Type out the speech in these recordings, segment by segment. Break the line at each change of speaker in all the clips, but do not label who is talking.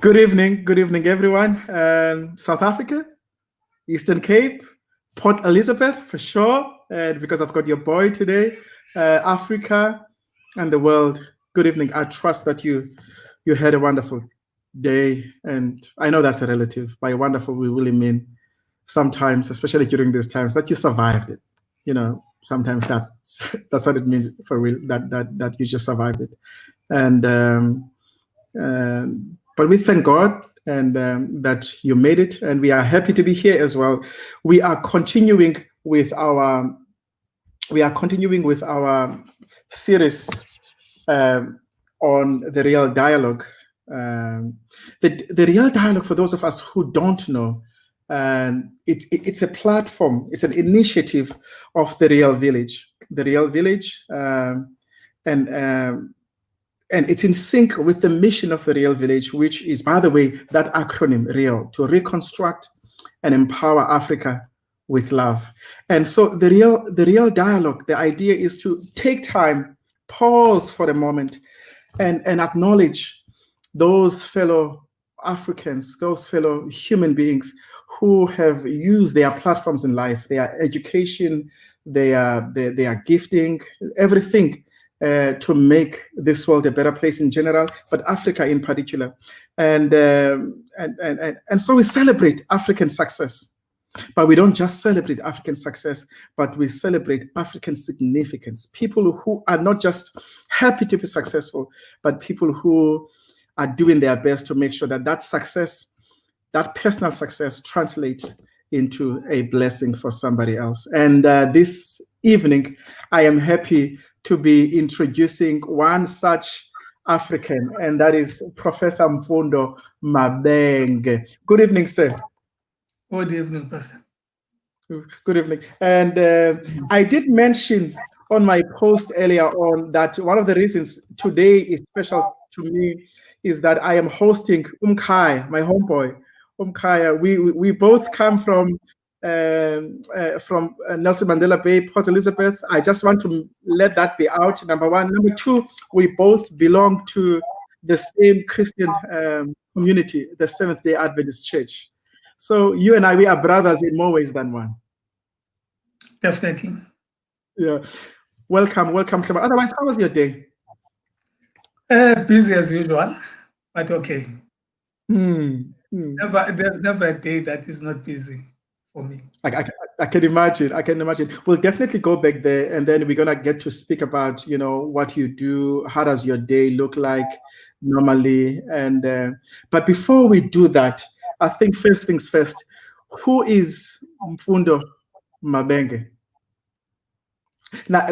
Good evening, everyone. South Africa, Eastern Cape, Port Elizabeth for sure, and because I've got your boy today, Africa and the world. Good evening. I trust that you had a wonderful day, and I know that's a relative. By wonderful, we really mean sometimes, especially during these times, that you survived it. You know, sometimes that's what it means for real. That you just survived it, and. But we thank God and that you made it, and we are happy to be here as well. We are continuing with our series on the real dialogue. The real dialogue, for those of us who don't know, it's a platform, it's an initiative of the Real Village. The Real Village, and it's in sync with the mission of the Real Village, which is, by the way, that acronym REAL, to reconstruct and empower Africa with love. And so the real dialogue, the idea is to take time, pause for a moment, and acknowledge those fellow Africans, those fellow human beings who have used their platforms in life, their education, their gifting, everything, to make this world a better place in general, but Africa in particular. And so we celebrate African success, but we don't just celebrate African success, but we celebrate African significance. People who are not just happy to be successful, but people who are doing their best to make sure that that success, that personal success, translates into a blessing for somebody else. And this evening, I am happy to be introducing one such African, and that is Professor Mfundo Mabenge. Good evening, sir.
Good evening, Pastor.
Good evening. And I did mention on my post earlier on that one of the reasons today is special to me is that I am hosting Umkhaya, my homeboy. Umkhaya, we both come from Nelson Mandela Bay, Port Elizabeth. I just want to let that be out, number one. Number two, we both belong to the same Christian community, the Seventh-day Adventist Church. So you and I, we are brothers in more ways than one.
Definitely.
Yeah. Welcome. Otherwise, how was your day?
Busy as usual, but okay. There's never a day that is not busy for me.
I can imagine. We'll definitely go back there, and then we're gonna get to speak about, what you do. How does your day look like normally? And but before we do that, I think first things first. Who is Mfundo Mabenge? Now,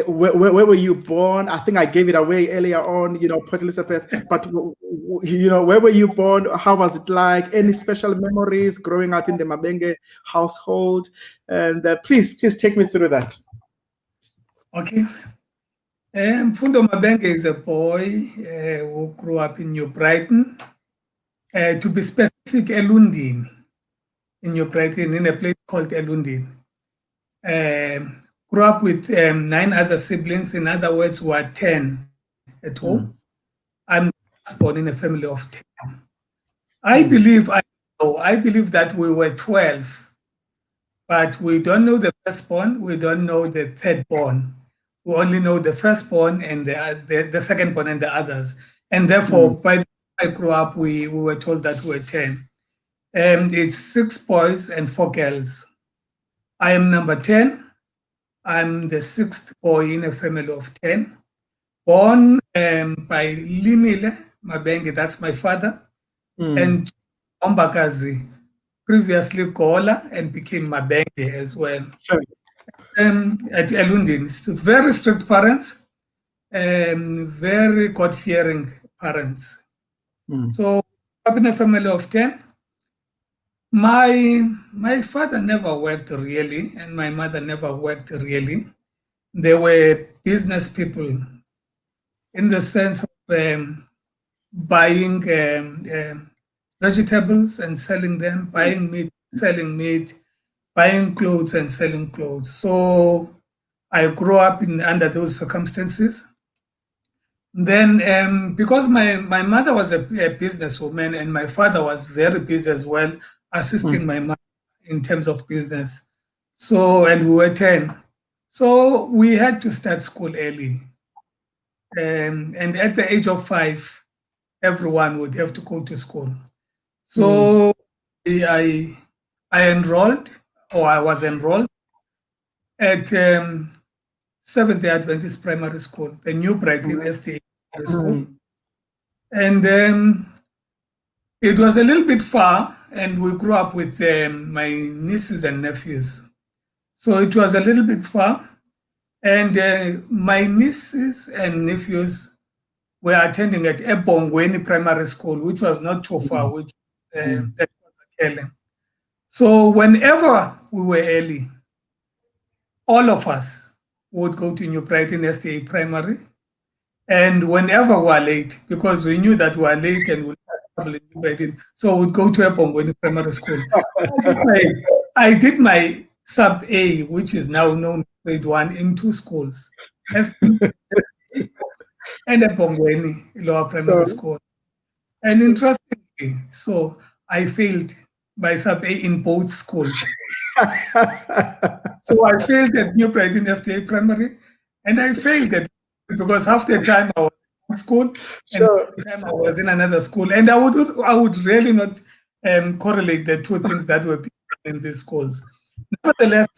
where were you born? I think I gave it away earlier on, Port Elizabeth. But where were you born? How was it like? Any special memories growing up in the Mabenge household? And please take me through that.
Okay. Mfundo Mabenge is a boy who grew up in New Brighton. To be specific, Elundini, in New Brighton, in a place called Elundini. Grew up with 9 other siblings. In other words, we are 10 at home. I'm born in a family of 10. I believe that we were 12, but we don't know the firstborn. We don't know the thirdborn. We only know the firstborn and the secondborn and the others. And therefore, by the time I grew up, we were told that we were 10. It's 6 boys and 4 girls. I am number 10. I'm the 6th boy in a family of 10. Born by Limile Mabenge, that's my father, and Ombakazi, previously Gola, and became Mabenge as well.
Sure.
At Elundini, very strict parents, very God-fearing parents. So, up in a family of 10. My father never worked really, and my mother never worked really. They were business people in the sense of buying vegetables and selling them, buying meat, selling meat, buying clothes and selling clothes. So I grew up under those circumstances. Then, because my mother was a businesswoman and my father was very busy as well, assisting my mother in terms of business. So, and we were 10. So we had to start school early. And at the age of 5, everyone would have to go to school. So I enrolled, or I was enrolled at Seventh-day Adventist Primary School, the New Brighton STA Primary School. And it was a little bit far, and we grew up with my nieces and nephews. So it was a little bit far. And my nieces and nephews were attending at Ebongweni Primary School, which was not too far, which that was Akele. So whenever we were early, all of us would go to New Brighton STA Primary. And whenever we were late, because we knew that we were late and we would trouble in New Brighton, so we'd go to Ebongweni Primary School. I did my sub A, which is now known as grade 1, in 2 schools, STA and Ebongweni Lower Primary School. And interestingly, so I failed by sub A in both schools. So I failed at New Brighton STA Primary, and I failed at because half the time I was in school and half the time I was in another school, and I would really not correlate the two things that were in these schools. Nevertheless,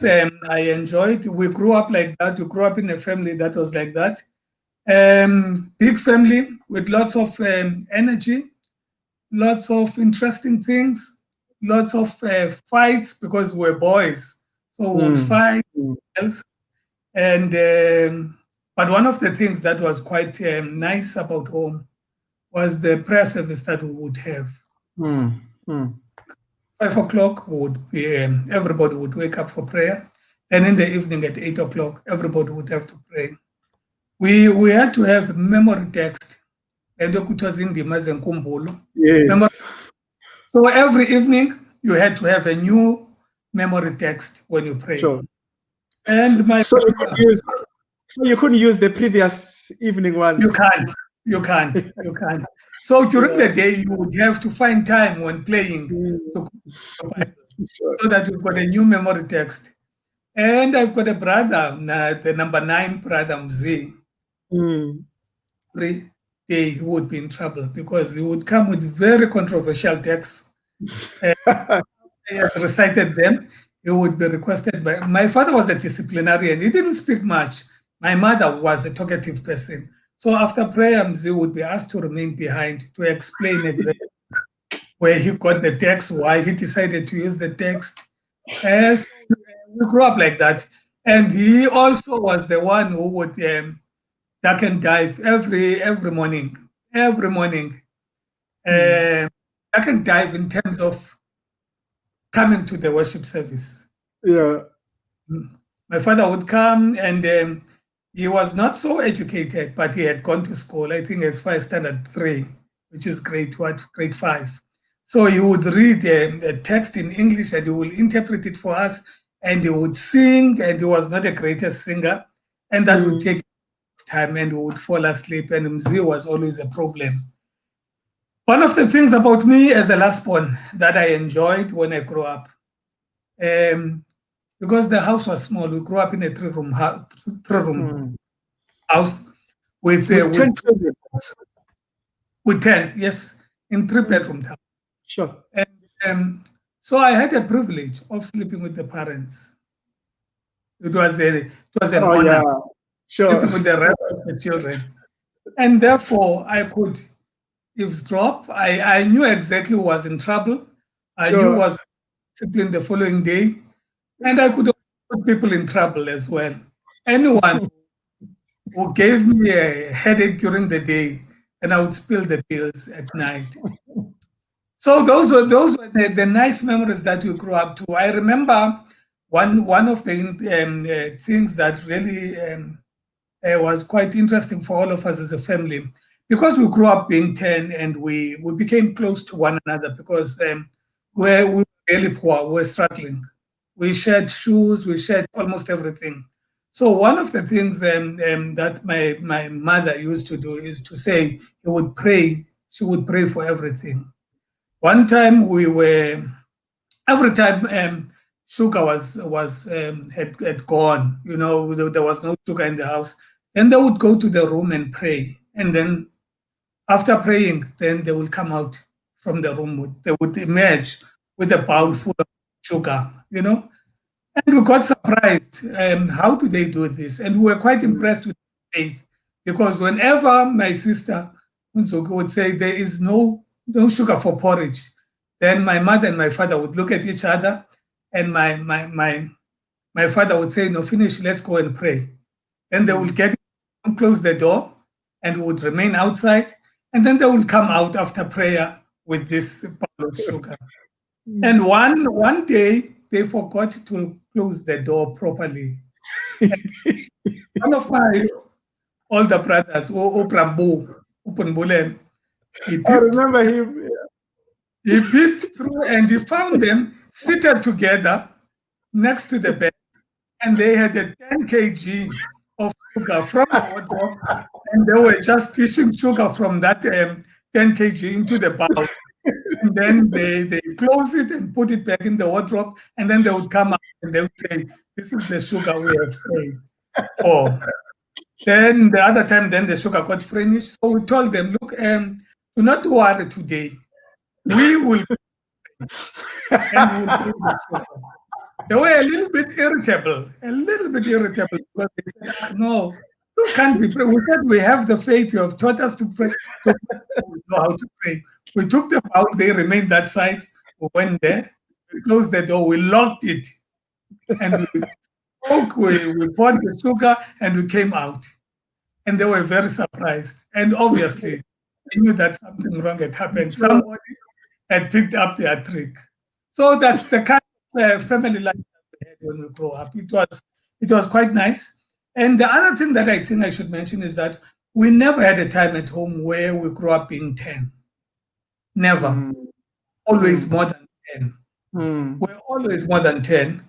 I enjoyed. We grew up like that. We grew up in a family that was like that. Big family with lots of energy, lots of interesting things, lots of fights because we're boys, so we would fight. And but one of the things that was quite nice about home was the prayer service that we would have. 5 o'clock would be everybody would wake up for prayer, and in the evening at 8 o'clock everybody would have to pray. We had to have memory text, and it was in the Mazenkumbulo.
Yes.
So every evening you had to have a new memory text when you pray.
Sure.
And
so you couldn't use the previous evening ones.
You can't. So during the day you would have to find time when playing so that you've got a new memory text. And I've got a brother, the number 9 brother Mzi. Every day he would be in trouble because he would come with very controversial texts. He has recited them. He would be requested by. My father was a disciplinarian. He didn't speak much. My mother was a talkative person. So after prayer, Mzi would be asked to remain behind to explain exactly where he got the text, why he decided to use the text. So we grew up like that. And he also was the one who would duck and dive every morning. Duck and dive in terms of coming to the worship service.
Yeah.
My father would come, and he was not so educated, but he had gone to school, I think as far as standard 3, which is grade 5. So he would read the text in English and he would interpret it for us, and he would sing, and he was not the greatest singer, and that would take time, and we would fall asleep, and Mzi was always a problem. One of the things about me as a last born that I enjoyed when I grew up, because the house was small, we grew up in a 3-room house with 10 children. With 10, yes, in 3-bedroom house.
Sure.
And so I had a privilege of sleeping with the parents. It was an honor.
Yeah. Sure.
Sleeping with the rest of the children. And therefore, I could eavesdrop. I knew exactly who was in trouble. I knew who was disciplined the following day. And I could put people in trouble as well. Anyone who gave me a headache during the day, and I would spill the pills at night. So those were the nice memories that we grew up to. I remember one of the things that really was quite interesting for all of us as a family, because we grew up being 10 and we became close to one another because we were really poor, we were struggling. We shared shoes, we shared almost everything. So one of the things that my mother used to do is to say he would pray. She would pray for everything. One time every time sugar had gone, there was no sugar in the house. Then they would go to the room and pray, and then after praying, then they will come out from the room. They would emerge with a bowl full of sugar. And we got surprised. How do they do this? And we were quite impressed with faith, because whenever my sister Unzuki would say there is no sugar for porridge, then my mother and my father would look at each other, and my father would say, "No, finish. Let's go and pray." Then they would close the door, and we would remain outside, and then they would come out after prayer with this bowl of sugar. And one day they forgot to close the door properly. One of my older brothers, Oprambo, Upunbulem,
I remember him.
He peeped through and he found them seated together next to the bed, and they had a 10 kg of sugar from the wardrobe, and they were just dishing sugar from that 10 kg into the bowl. And then they close it and put it back in the wardrobe, and then they would come out and they would say, "This is the sugar we have paid for." Then the other time, then the sugar got finished. So we told them, "Look, do not worry today. We will." And we'll bring the sugar. They were a little bit irritable, because they said, "No, you can't be praying." We said, "We have the faith. You have taught us to pray. We know how to pray." We took them out. They remained that side. We went there. We closed the door. We locked it. And we spoke. We poured the sugar and we came out. And they were very surprised. And obviously, they knew that something wrong had happened. Somebody had picked up their trick. So that's the kind of family life that we had when we grew up. It was quite nice. And the other thing that I think I should mention is that we never had a time at home where we grew up being 10. Never. Always more than 10. We're always more than 10.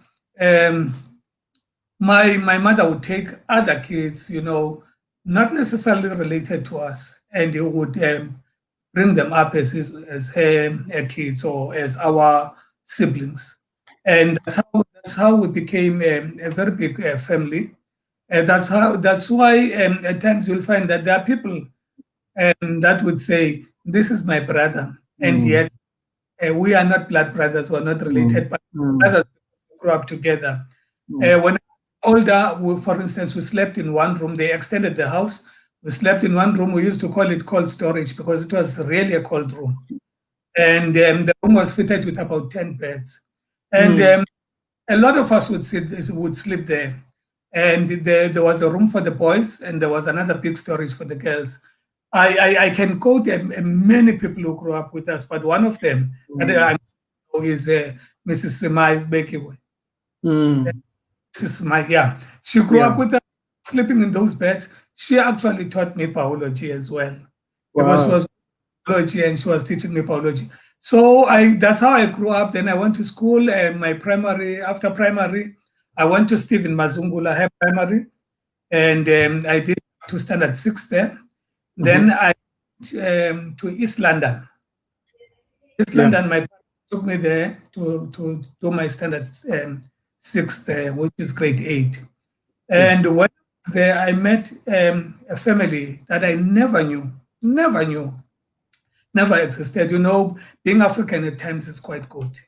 My mother would take other kids, not necessarily related to us, and he would bring them up as her kids or as our siblings. And that's how we became a very big family. That's why at times you'll find that there are people that would say, "This is my brother," and yet we are not blood brothers, we're not related, but brothers who grew up together. When older, for instance, we slept in one room. They extended the house. We slept in one room. We used to call it cold storage because it was really a cold room. And the room was fitted with about 10 beds. And a lot of us would sleep there. And there was a room for the boys, and there was another big storage for the girls. I can quote many people who grew up with us, but one of them that I know is Mrs. Mabenge. Mrs. Mai, yeah. She grew up with us, sleeping in those beds. She actually taught me biology as well. Because she was biology and she was teaching me biology. So that's how I grew up. Then I went to school, after primary, I went to Stephen Mazungula High Primary, and I did to standard 6 there. Then I went to East London. London, my parents took me there to do my standard 6 there, which is grade 8. And when I was there, I met a family that I never knew, never existed. Being African at times is quite good,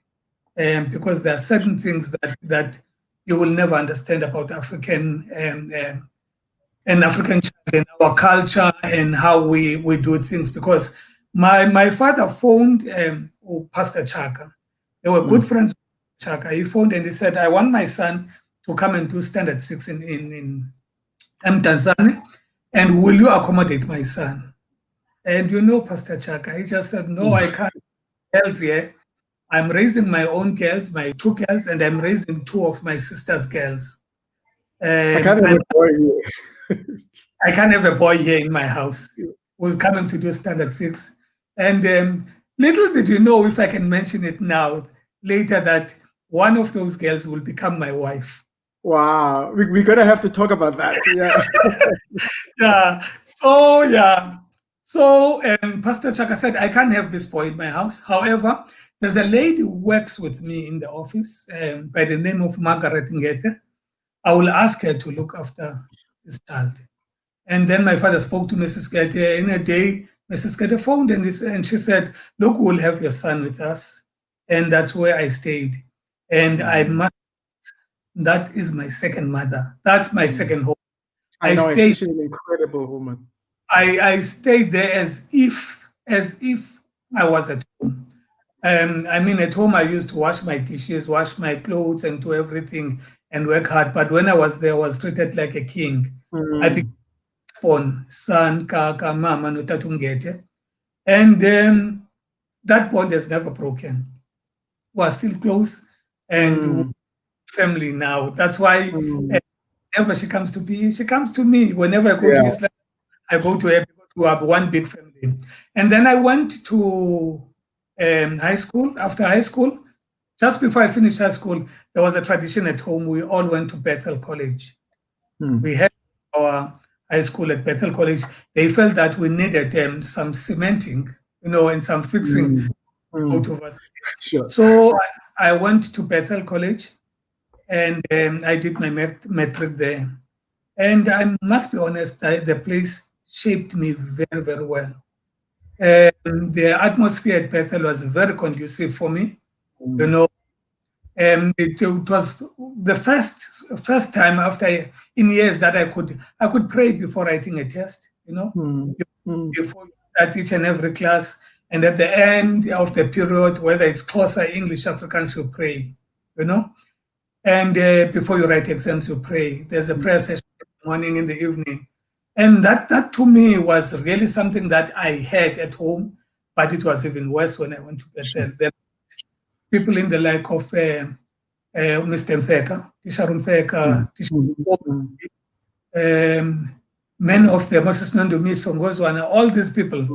because there are certain things that you will never understand about African and African child and our culture and how we do things. Because my father phoned Pastor Chaka. They were good friends with Chaka. He phoned and he said, "I want my son to come and do standard 6 in Tanzania, and will you accommodate my son?" And Pastor Chaka, he just said, "No, I can't. Girls here. I'm raising my own girls, my 2 girls, and I'm raising 2 of my sister's girls.
I can't have a boy here.
I can't have a boy here in my house who's coming to do standard 6. And little did you know, if I can mention it now, later, that one of those girls will become my wife.
Wow, we're gonna have to talk about that.
Yeah. Pastor Chaka said, I can't have this boy in my house. However, there's a lady who works with me in the office by the name of Margaret Ngete. I will ask her to look after this child. And then my father spoke to Mrs. Gete. In a day, Mrs. Gete phoned and she said, look, we'll have your son with us. And that's where I stayed. And I must, that is my second mother. That's my second home.
I know, she's an incredible woman.
I stayed there as if I was at home. I mean, at home, I used to wash my dishes, wash my clothes, and do everything and work hard. But when I was there, I was treated like a king. I became born son, kaka, mama, no tatungete. And that bond has never broken. We're still close and family now. That's why whenever she comes to me. Whenever I go to Islam, I go to her because we have one big family. And then I went to high school. After high school, just before I finished high school, there was a tradition at home. We all went to Bethel College. We had our high school at Bethel College. They felt that we needed some cementing, and some fixing out of us.
Sure.
So I went to Bethel College and I did my metric there. And I must be honest, the place shaped me very, very well. The atmosphere at Bethel was very conducive for me. It was the first time in years that I could pray before writing a test. Before you start each and every class, and at the end of the period, whether it's Xhosa, English, Afrikaans, you pray. And before you write exams, you pray. There's a prayer session in the morning, in the evening. And that to me was really something that I had at home, but it was even worse when I went to Bethel. There were people in the like of Mr. Mfeka, Tisha Mfeka, many of them, Moses Nandumi, Songozwana, all these people,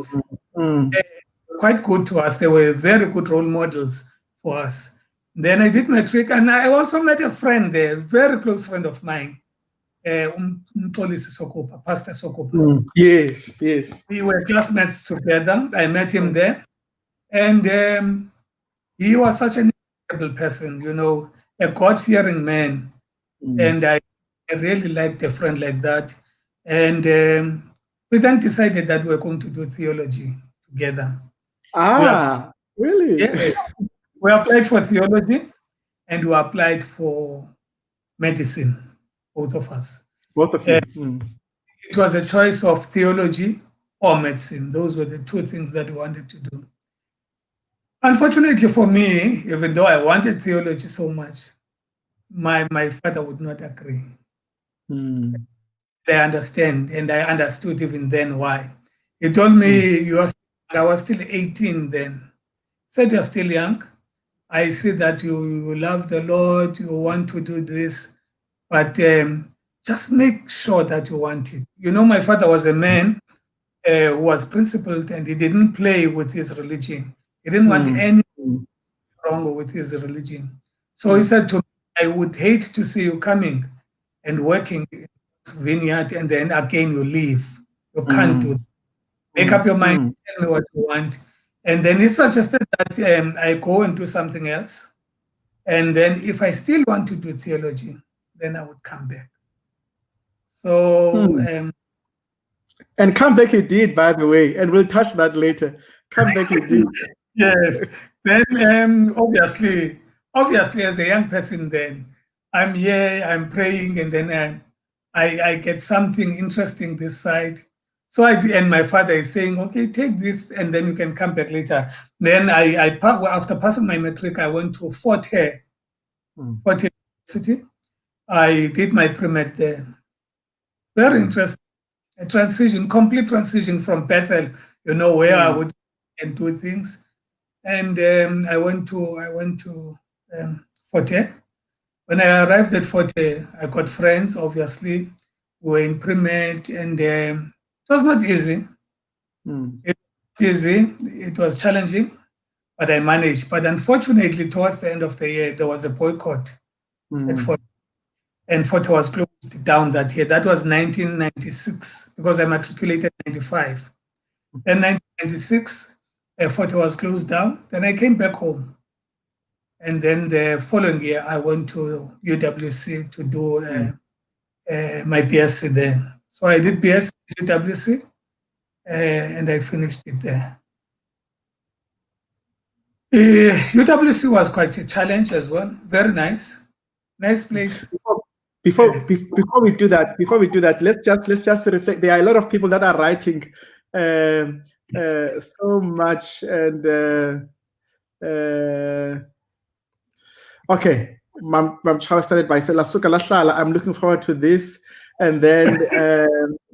quite good to us. They were very good role models for us. Then I did matric, and I also met a friend there, a very close friend of mine, Pastor Sokopa.
Yes.
We were classmates together. I met him there. And he was such an incredible person, a God-fearing man. And I really liked a friend like that. And we then decided that we were going to do theology together.
Really?
Yes. We applied for theology and we applied for medicine, both of us.
Both of you.
It was a choice of theology or medicine. Those were the two things that we wanted to do. Unfortunately for me, even though I wanted theology so much, my father would not agree. I understand, and I understood even then why. He told me, I was still 18 then. He said, you're still young. I see that you love the Lord, you want to do this, but just make sure that you want it. My father was a man who was principled, and he didn't play with his religion. He didn't want anything wrong with his religion. So he said to me, I would hate to see you coming and working in this vineyard, and then again you leave. You can't do that. Make up your mind, tell me what you want. And then he suggested that I go and do something else. And then if I still want to do theology, then I would come back. So...
and come back you did, by the way, and we'll touch that later. Come back you did.
Yes. Then obviously, as a young person then, I'm here, I'm praying, and then I get something interesting this side. So and my father is saying, okay, take this, and then you can come back later. Then after passing my matric, I went to Fort Hare University. I did my pre-med there. Very interesting. A complete transition from Bethel, where I would and do things. And I went to Fort Hare. When I arrived at Fort Hare, I got friends, obviously, who were in pre-med, and it was not easy. It was challenging, but I managed. But unfortunately, towards the end of the year, there was a boycott at Fort Hare. and Fort was closed down that year. That was 1996 because I matriculated in 95. Then 1996, Fort was closed down. Then I came back home. And then the following year, I went to UWC to do my BSc there. So I did BSc at UWC, and I finished it there. UWC was quite a challenge as well. Very nice place.
Before we do that, let's just reflect. There are a lot of people that are writing so much, and okay. Mam Chawa started by saying, "Lasuka lahlala, I'm looking forward to this." And then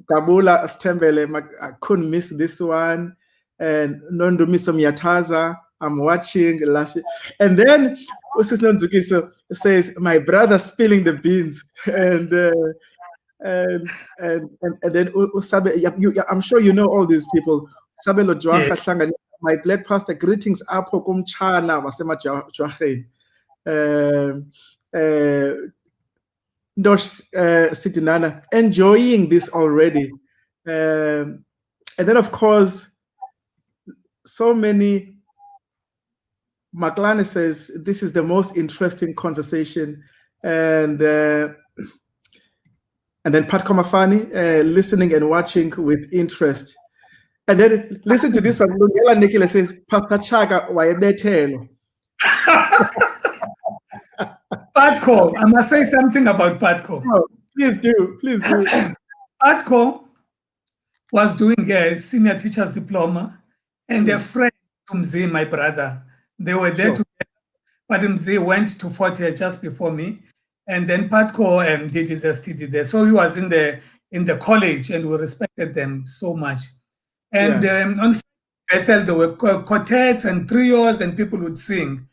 Kabula Stembele, I couldn't miss this one. And Nondumiso Miyataza, I'm watching. And then Usis Nonzukiso says, "My brother spilling the beans." And then Usabe, I'm sure you know all these people. Sabelo Jwaha, yes. My black pastor, greetings Apo Kumchana, Wasema Jwahe. Sitinana, enjoying this already. And then, of course, so many. Maklane says this is the most interesting conversation. And then Pat Komafani, listening and watching with interest. And then listen to this one. Lungela Nikila says, Pastor Chaga, wayebethelo.
Patco, I must say something about Patco.
Oh, please do.
Patco was doing a senior teacher's diploma, and a friend to Mzee, my brother, they were there together. But Mzee went to Fort Hare just before me, and then Patco did his STD there. So he was in the college, and we respected them so much. And on Bethel, there were quartets and trios, and people would sing.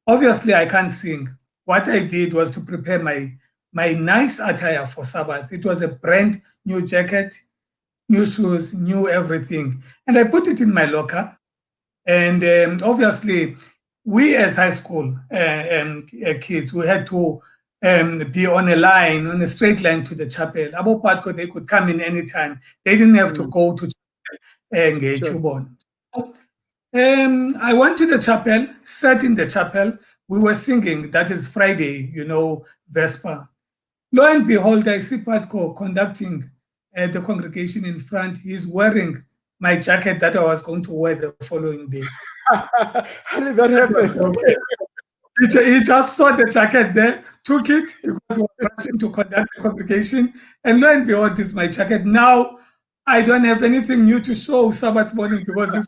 Obviously, I can't sing. What I did was to prepare my nice attire for Sabbath. It was a brand new jacket, new shoes, new everything. And I put it in my locker. And obviously, we as high school kids, we had to be on a straight line to the chapel. About Patco, they could come in anytime. They didn't have to go to chapel and get Chubon. I went to the chapel, sat in the chapel. We were singing, that is Friday, Vesper. Lo and behold, I see Patco conducting the congregation in front. He's wearing my jacket that I was going to wear the following day.
How did that happen?
He just saw the jacket there, took it because he was rushing to conduct the congregation. And lo and behold, this is my jacket. Now, I don't have anything new to show Sabbath morning because this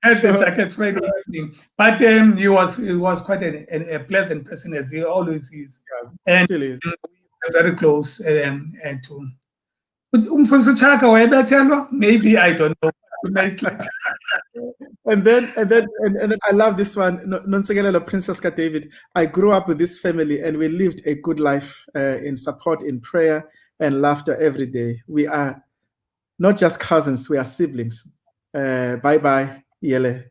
had the jacket Friday evening, but he was quite a pleasant person, as he always is, and we were very close to. Maybe I don't know.
And then I love this one. Nonsegelelo Princess David. I grew up with this family, and we lived a good life in support, in prayer, and laughter every day. We are not just cousins; we are siblings. Bye bye. Yele.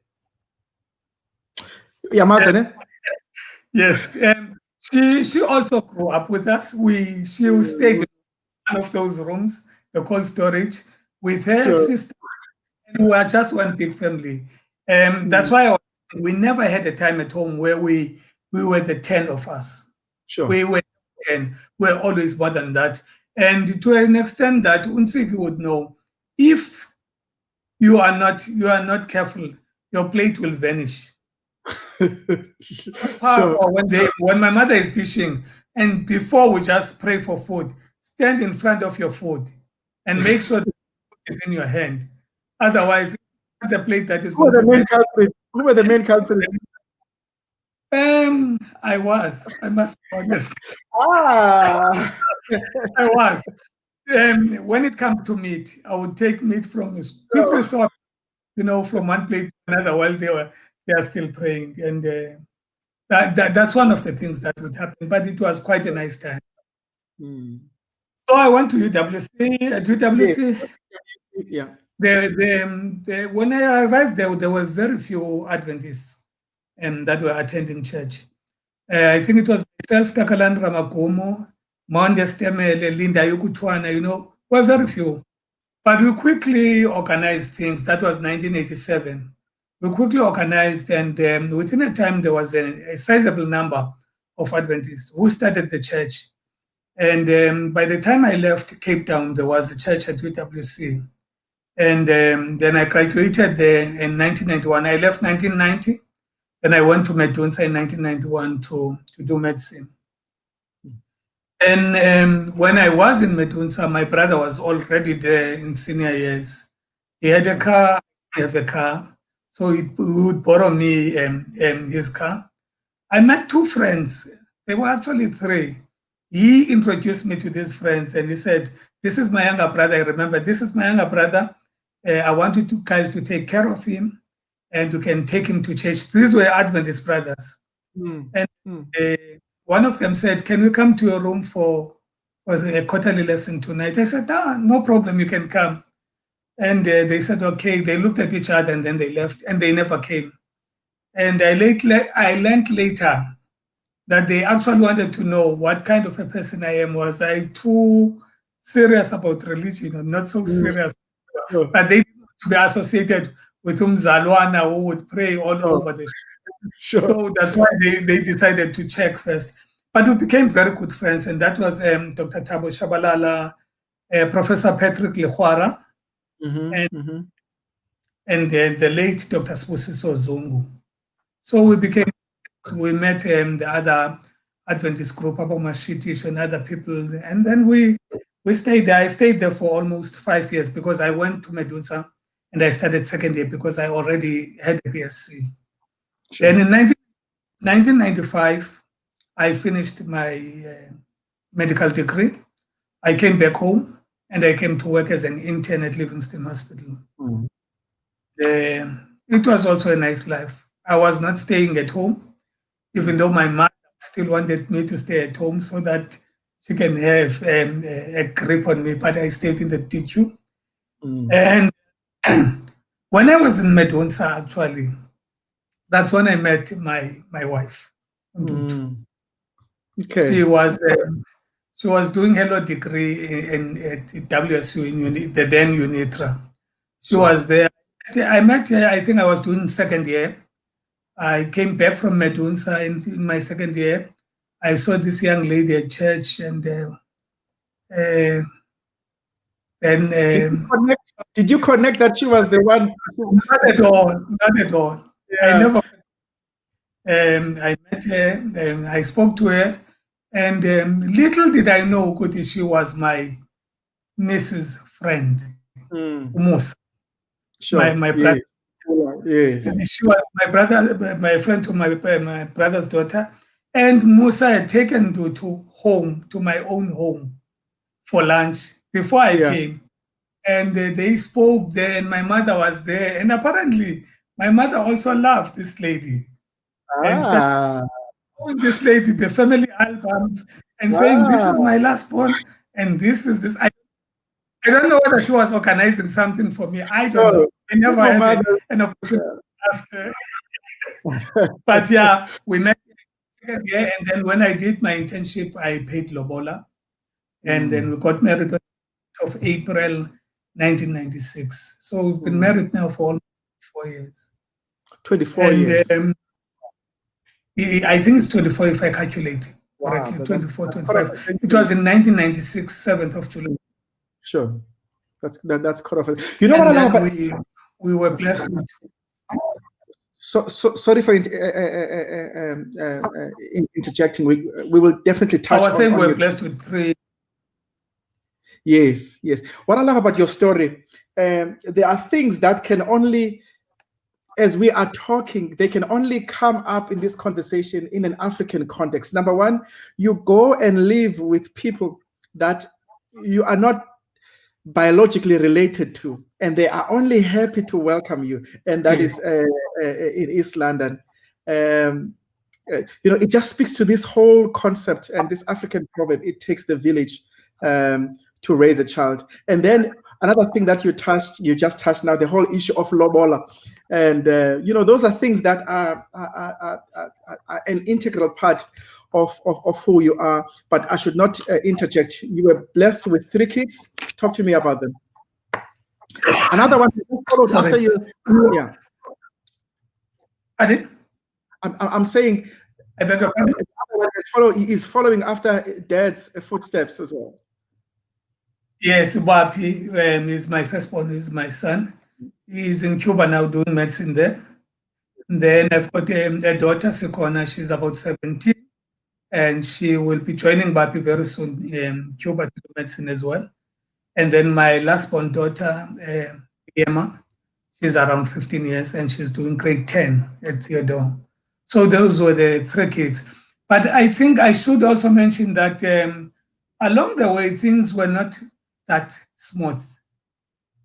Yes, and she also grew up with us. She stayed in one of those rooms, the cold storage, with her sister, and we are just one big family. That's why we never had a time at home where we were the 10 of us. We were 10. We're always more than that. And to an extent that Unsiki would know, if you are not careful, your plate will vanish. When my mother is dishing, and before we just pray for food, stand in front of your food and make sure the food is in your hand. Otherwise, the plate that is going to vanish.
Who were the main culprits?
I must be honest.
I
was. When it comes to meat, I would take meat from quickly from one plate to another while they are still praying, and that's one of the things that would happen. But it was quite a nice time. So I went to UWC. At UWC, when I arrived there were very few Adventists that were attending church. I think it was myself, Takalan Ramagomo, Monde Stemele, Linda Yukutwana, were very few. But we quickly organized things. That was 1987. We quickly organized, and within a time, there was a sizable number of Adventists who started the church. And by the time I left Cape Town, there was a church at UWC. And then I graduated there in 1991. I left 1990. Then I went to Medunsa in 1991 to do medicine. And when I was in Medunsa, my brother was already there in senior years. He had a car, I have a car. So he would borrow me his car. I met two friends. They were actually three. He introduced me to these friends and he said, this is my younger brother. I remember, this is my younger brother. I want you two guys to take care of him and you can take him to church. These were Adventist brothers. And one of them said, can we come to your room for a quarterly lesson tonight? I said, no problem, you can come. And they said, okay. They looked at each other and then they left and they never came. And I learned later that they actually wanted to know what kind of a person I am. Was I too serious about religion or not so serious? But they didn't want to be associated with Umzalwana who would pray all over the show. So that's why they decided to check first. But we became very good friends, and that was Dr. Thabo Shabalala, Professor Patrick Lehwara, and the late Dr. Spusiso Zungu. So we met the other Adventist group, Abomashitish and other people, and then we stayed there. I stayed there for almost 5 years because I went to Medunsa and I started second year because I already had a BSc. Then in 1995, I finished my medical degree. I came back home and I came to work as an intern at Livingstone Hospital. It was also a nice life. I was not staying at home, even though my mother still wanted me to stay at home so that she can have a grip on me, but I stayed in the TQ. And when I was in Medunsa, actually, that's when I met my wife.
Okay.
She was doing her law degree at WSU in the then UNITRA. She was there. I met her, I think I was doing second year. I came back from Medunsa in my second year. I saw this young lady at church and
did you connect that she was the one?
Not at all. Not at all.
Yeah.
I never. I met her. I spoke to her, and little did I know, Kuti, she was my niece's friend, Musa.
Sure.
My brother.
Yes.
She was my friend to my brother's daughter, and Musa had taken to my own home for lunch before I came. And they spoke there, and my mother was there. And apparently, my mother also loved this lady. And started showing this lady the family albums and saying, this is my last born, and this is this. I don't know whether she was organizing something for me. I don't know. I never had an opportunity to ask her. But yeah, we met in the second year. And then when I did my internship, I paid Lobola. And then we got married of April 1996. So we've been married now for almost 4 years.
24 years.
I think it's 24 if I calculate correctly. 24, 25. It was in 1996, 7th of July.
Sure. That's cut off. You know what I love about
we were blessed with.
So sorry for interjecting. We will definitely touch.
I was saying we're blessed with 3.
Yes. What I love about your story, there are things that can only, as we are talking, they can only come up in this conversation in an African context. Number one, you go and live with people that you are not biologically related to, and they are only happy to welcome you, and that is in East London. It just speaks to this whole concept and this African proverb, it takes the village to raise a child. And then another thing that you just touched now, the whole issue of lobola. And those are things that are an integral part of who you are, but I should not interject. You were blessed with 3 kids. Talk to me about them. Another one followed after you. Yeah.
Pardon?
I'm saying
I beg your pardon?
Is following after dad's footsteps as well.
Yes, Bapi is my firstborn, is my son. He's in Cuba now doing medicine there. And then I've got a daughter, Sikona. She's about 17, and she will be joining Bapi very soon in Cuba to do medicine as well. And then my last born daughter, Emma, she's around 15 years, and she's doing grade 10 at Theodore. So those were the 3 kids. But I think I should also mention that along the way, things were not that smooth.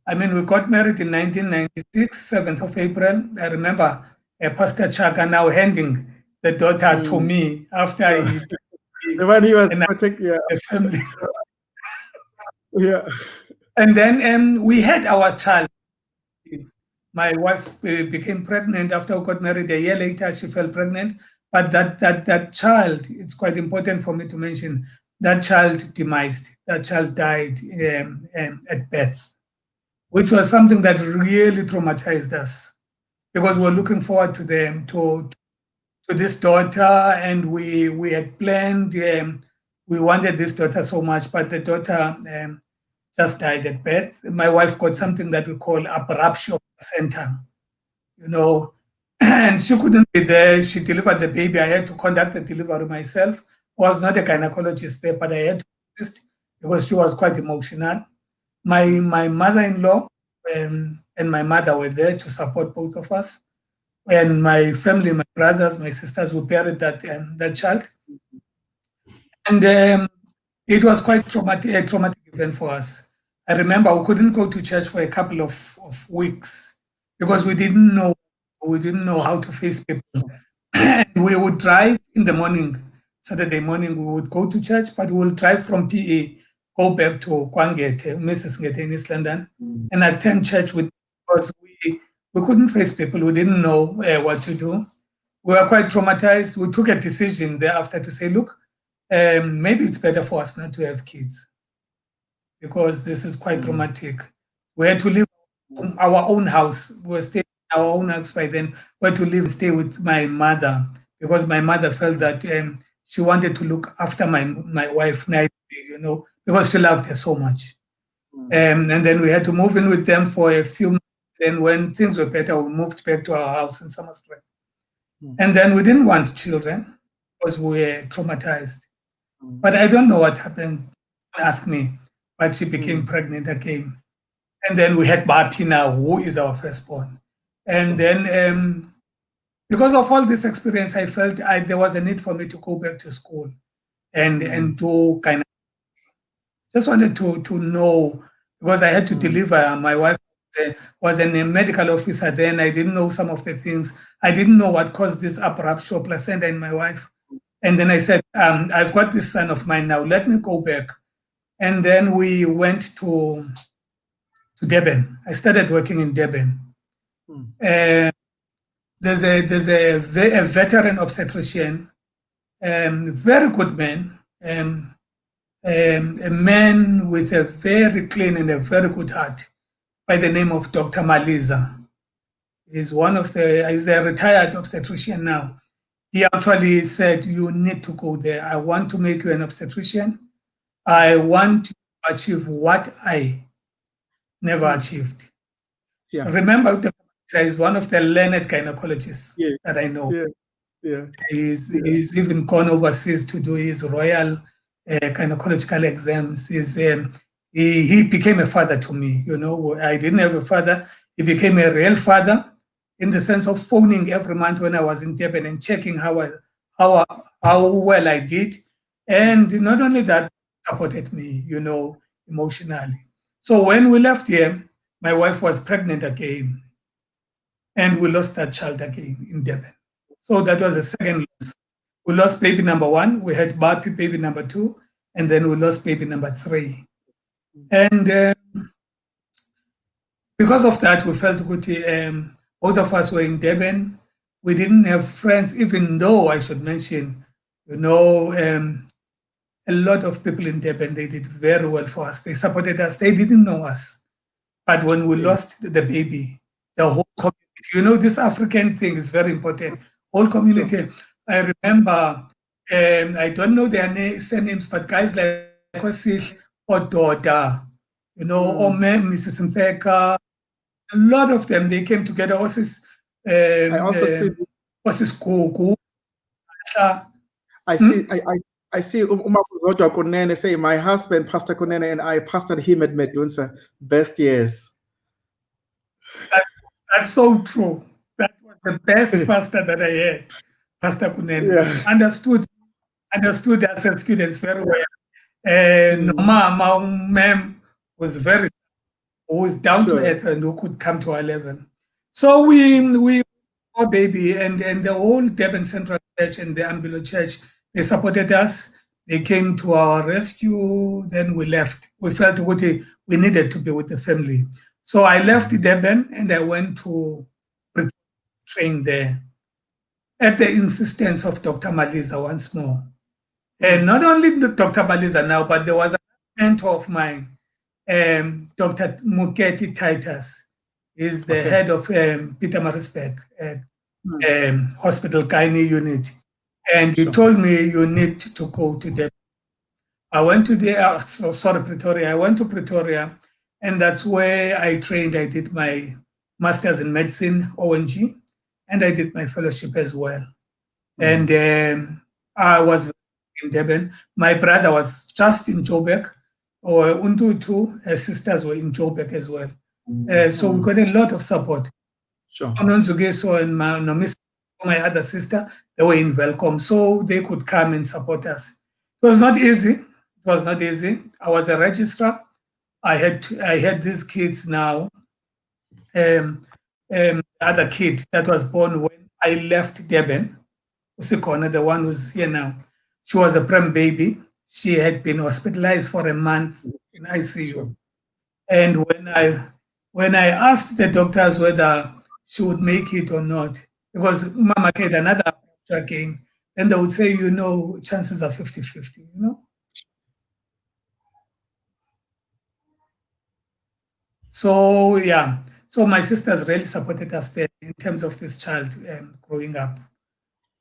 I mean, we got married in 1996, 7th of April. I remember Pastor Chaka now handing the daughter to me after he
the one he was protecting
the family.
Yeah.
And then we had our child. My wife became pregnant after we got married. A year later, she fell pregnant. But that child, it's quite important for me to mention, that child demised. That child died at birth, which was something that really traumatized us, because we're looking forward to this daughter, and we had planned. We wanted this daughter so much, but the daughter just died at birth. My wife got something that we call abruptio placenta, and she couldn't be there. She delivered the baby. I had to conduct the delivery myself. I was not a gynecologist there, but I had to assist because she was quite emotional. My mother-in-law and my mother were there to support both of us. And my family, my brothers, my sisters, who buried that child. And it was quite a traumatic event for us. I remember we couldn't go to church for a couple of weeks because we didn't know how to face people. And we would drive in the morning, Saturday morning, we would go to church, but we would drive from PA, go back to Kwangete, Mrs. Ngete in East London, and attend church because we couldn't face people. We didn't know what to do. We were quite traumatized. We took a decision thereafter to say, look, maybe it's better for us not to have kids because this is quite traumatic. We had to live in our own house. We were staying in our own house by then. We had to live and stay with my mother because my mother felt that she wanted to look after my wife nicely, because she loved her so much. And then we had to move in with them for a few months. Then when things were better, we moved back to our house in Somerset. And then we didn't want children because we were traumatized. But I don't know what happened. Don't ask me. But she became pregnant again. And then we had Bapi now, who is our firstborn. And then because of all this experience, I felt there was a need for me to go back to school and do kind of. Just wanted to know, because I had to deliver. My wife was a medical officer then. I didn't know some of the things. I didn't know what caused this abruptio placenta in my wife. And then I said, I've got this son of mine now. Let me go back. And then we went to Durban. I started working in Durban. There's a veteran obstetrician, very good man, a man with a very clean and a very good heart, by the name of Dr. Maliza. He's a retired obstetrician now. He actually said, you need to go there. I want to make you an obstetrician. I want to achieve what I never achieved. Yeah. Remember, Dr. Maliza is one of the learned gynecologists that I know. He's even gone overseas to do his royal gynecological exams. He became a father to me. I didn't have a father. He became a real father in the sense of phoning every month when I was in Durban and checking how well I did. And not only that, supported me, emotionally. So when we left here, my wife was pregnant again. And we lost that child again in Durban. So that was a second loss. We lost baby number 1. We had Bapi baby number 2. And then we lost baby number 3. And because of that, we felt good. Both of us were in Durban. We didn't have friends, even though I should mention You know, a lot of people in Durban, they did very well for us. They supported us. They didn't know us. But when we lost the baby, the whole community, you know, this African thing is very important. Whole community. I remember, I don't know their surnames, but guys like Kosish or Doda, you know, or Mrs. Mfeka, a lot of them, they came together.
I also see.
Kuku.
I see. I see Umakuzoja Kunene say, my husband, Pastor Kunene, and I pastored him at Medunsa. Best years.
That's so true. That was the best pastor that I had, Pastor Kunene.
Yeah.
Understood us as students very well. Mama, ma'am was very, was down to earth and who could come to our level. So we our baby and the whole Durban Central Church and the Ambulance Church, they supported us. They came to our rescue. Then we left. We felt we needed to be with the family. So I left Durban and I went to train there at the insistence of Dr. Maliza once more. And not only Dr. Maliza now, but there was a mentor of mine, Dr. Muketi Titus. Is the head of Pietermaritzburg Hospital Gynae unit. And he told me, you need to go to Durban. I went to Pretoria. I went to Pretoria, and that's where I trained. I did my master's in medicine, ONG, and I did my fellowship as well. And I was in Durban. My brother was just in Joburg, or Untu too. Her sisters were in Joburg as well. So we got a lot of support.
Sure.
And my other sister, they were in Welcome, so they could come and support us. It was not easy. It was not easy. I was a registrar. I had these kids now. The other kid that was born when I left Durban, Usikona, the one who's here now, she was a prem baby. She had been hospitalized for a month in ICU. Sure. And when I asked the doctors whether she would make it or not, because Mama had another again, then they would say, you know, chances are 50-50, you know? So, yeah. So my sisters really supported us there in terms of this child growing up,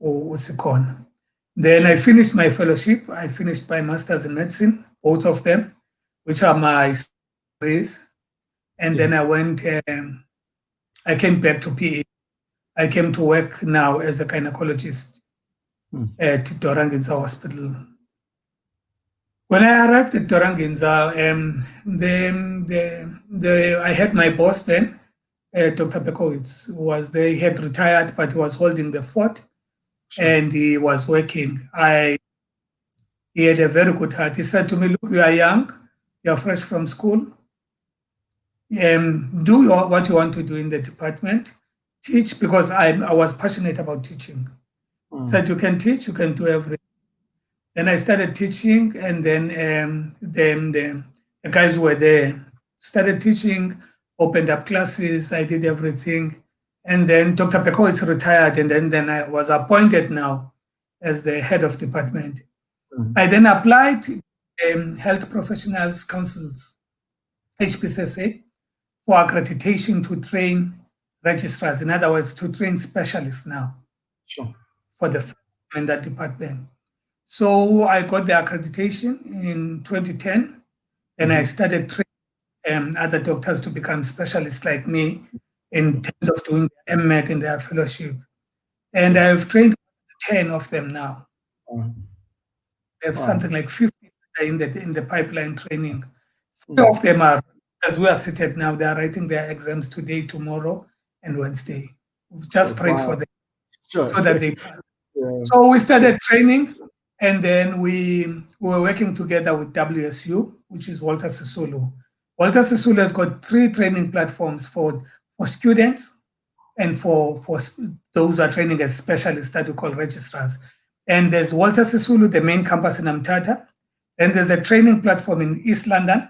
Usikon. Then I finished my fellowship. I finished my master's in medicine, both of them, which are my degrees. And then I went, I came back to PA. I came to work now as a gynecologist at Dora Nginza Hospital. When I arrived at Dora Nginza, I had my boss then, Dr. Bekowitz, who was there. He had retired, but he was holding the fort, and he was working. He had a very good heart. He said to me, look, you are young, you are fresh from school. Do what you want to do in the department. Teach, because I was passionate about teaching. Said you can teach, you can do everything. Then I started teaching, and then the guys who were there started teaching, opened up classes, I did everything. And then Dr. Bekowitz retired, and then I was appointed now as the head of department. I then applied Health Professionals Council's HPCSA for accreditation to train registrars, in other words, to train specialists now for in that department. So I got the accreditation in 2010, and I started training other doctors to become specialists like me in terms of doing their MMed and their fellowship. And I've trained 10 of them now. They have something like 50 in the pipeline training. 3 of them are, as we are seated now, they are writing their exams today, tomorrow, and Wednesday. We've just prayed for them so that they pass. So we started training, and then we were working together with WSU, which is Walter Sisulu. Walter Sisulu has got 3 training platforms for students and for those who are training as specialists that we call registrars. And there's Walter Sisulu, the main campus in Amtata. And there's a training platform in East London.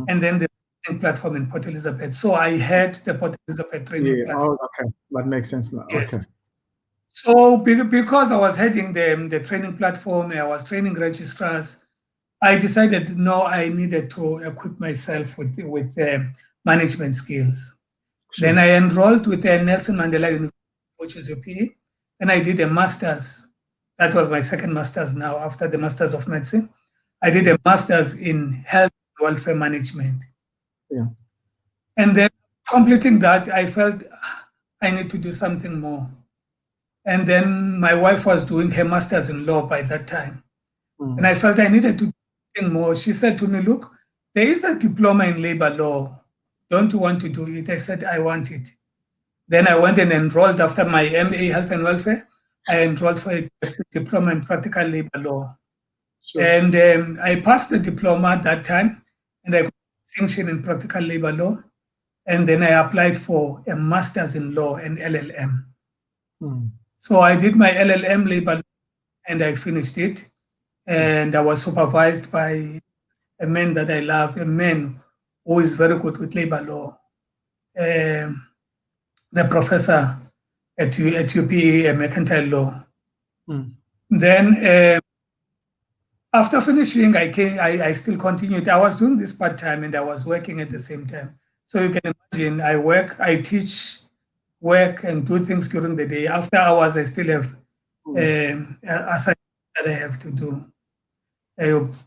And then the training platform in Port Elizabeth. So I had the Port Elizabeth training platform.
Oh, okay. That makes sense now.
Yes.
Okay.
So because I was heading the training platform, I was training registrars, I decided, no, I needed to equip myself with management skills.
Sure.
Then I enrolled with Nelson Mandela University, which is UPE. Then I did a master's. That was my second master's now, after the Masters of Medicine. I did a master's in health and welfare management.
Yeah.
And then completing that, I felt I need to do something more. And then my wife was doing her master's in law by that time. And I felt I needed to do something more. She said to me, look, there is a diploma in labor law. Don't you want to do it? I said, I want it. Then I went and enrolled after my MA Health and Welfare. I enrolled for a diploma in practical labor law. Sure. And I passed the diploma at that time, and I got distinction in practical labor law. And then I applied for a master's in law and LLM. So I did my LLM labor law, and I finished it. And I was supervised by a man that I love, a man who is very good with labor law, the professor at UPE Mercantile Law. Then after finishing, I still continued. I was doing this part-time and I was working at the same time. So you can imagine, I teach, work, and do things during the day. After hours, I still have assignments that I have to do.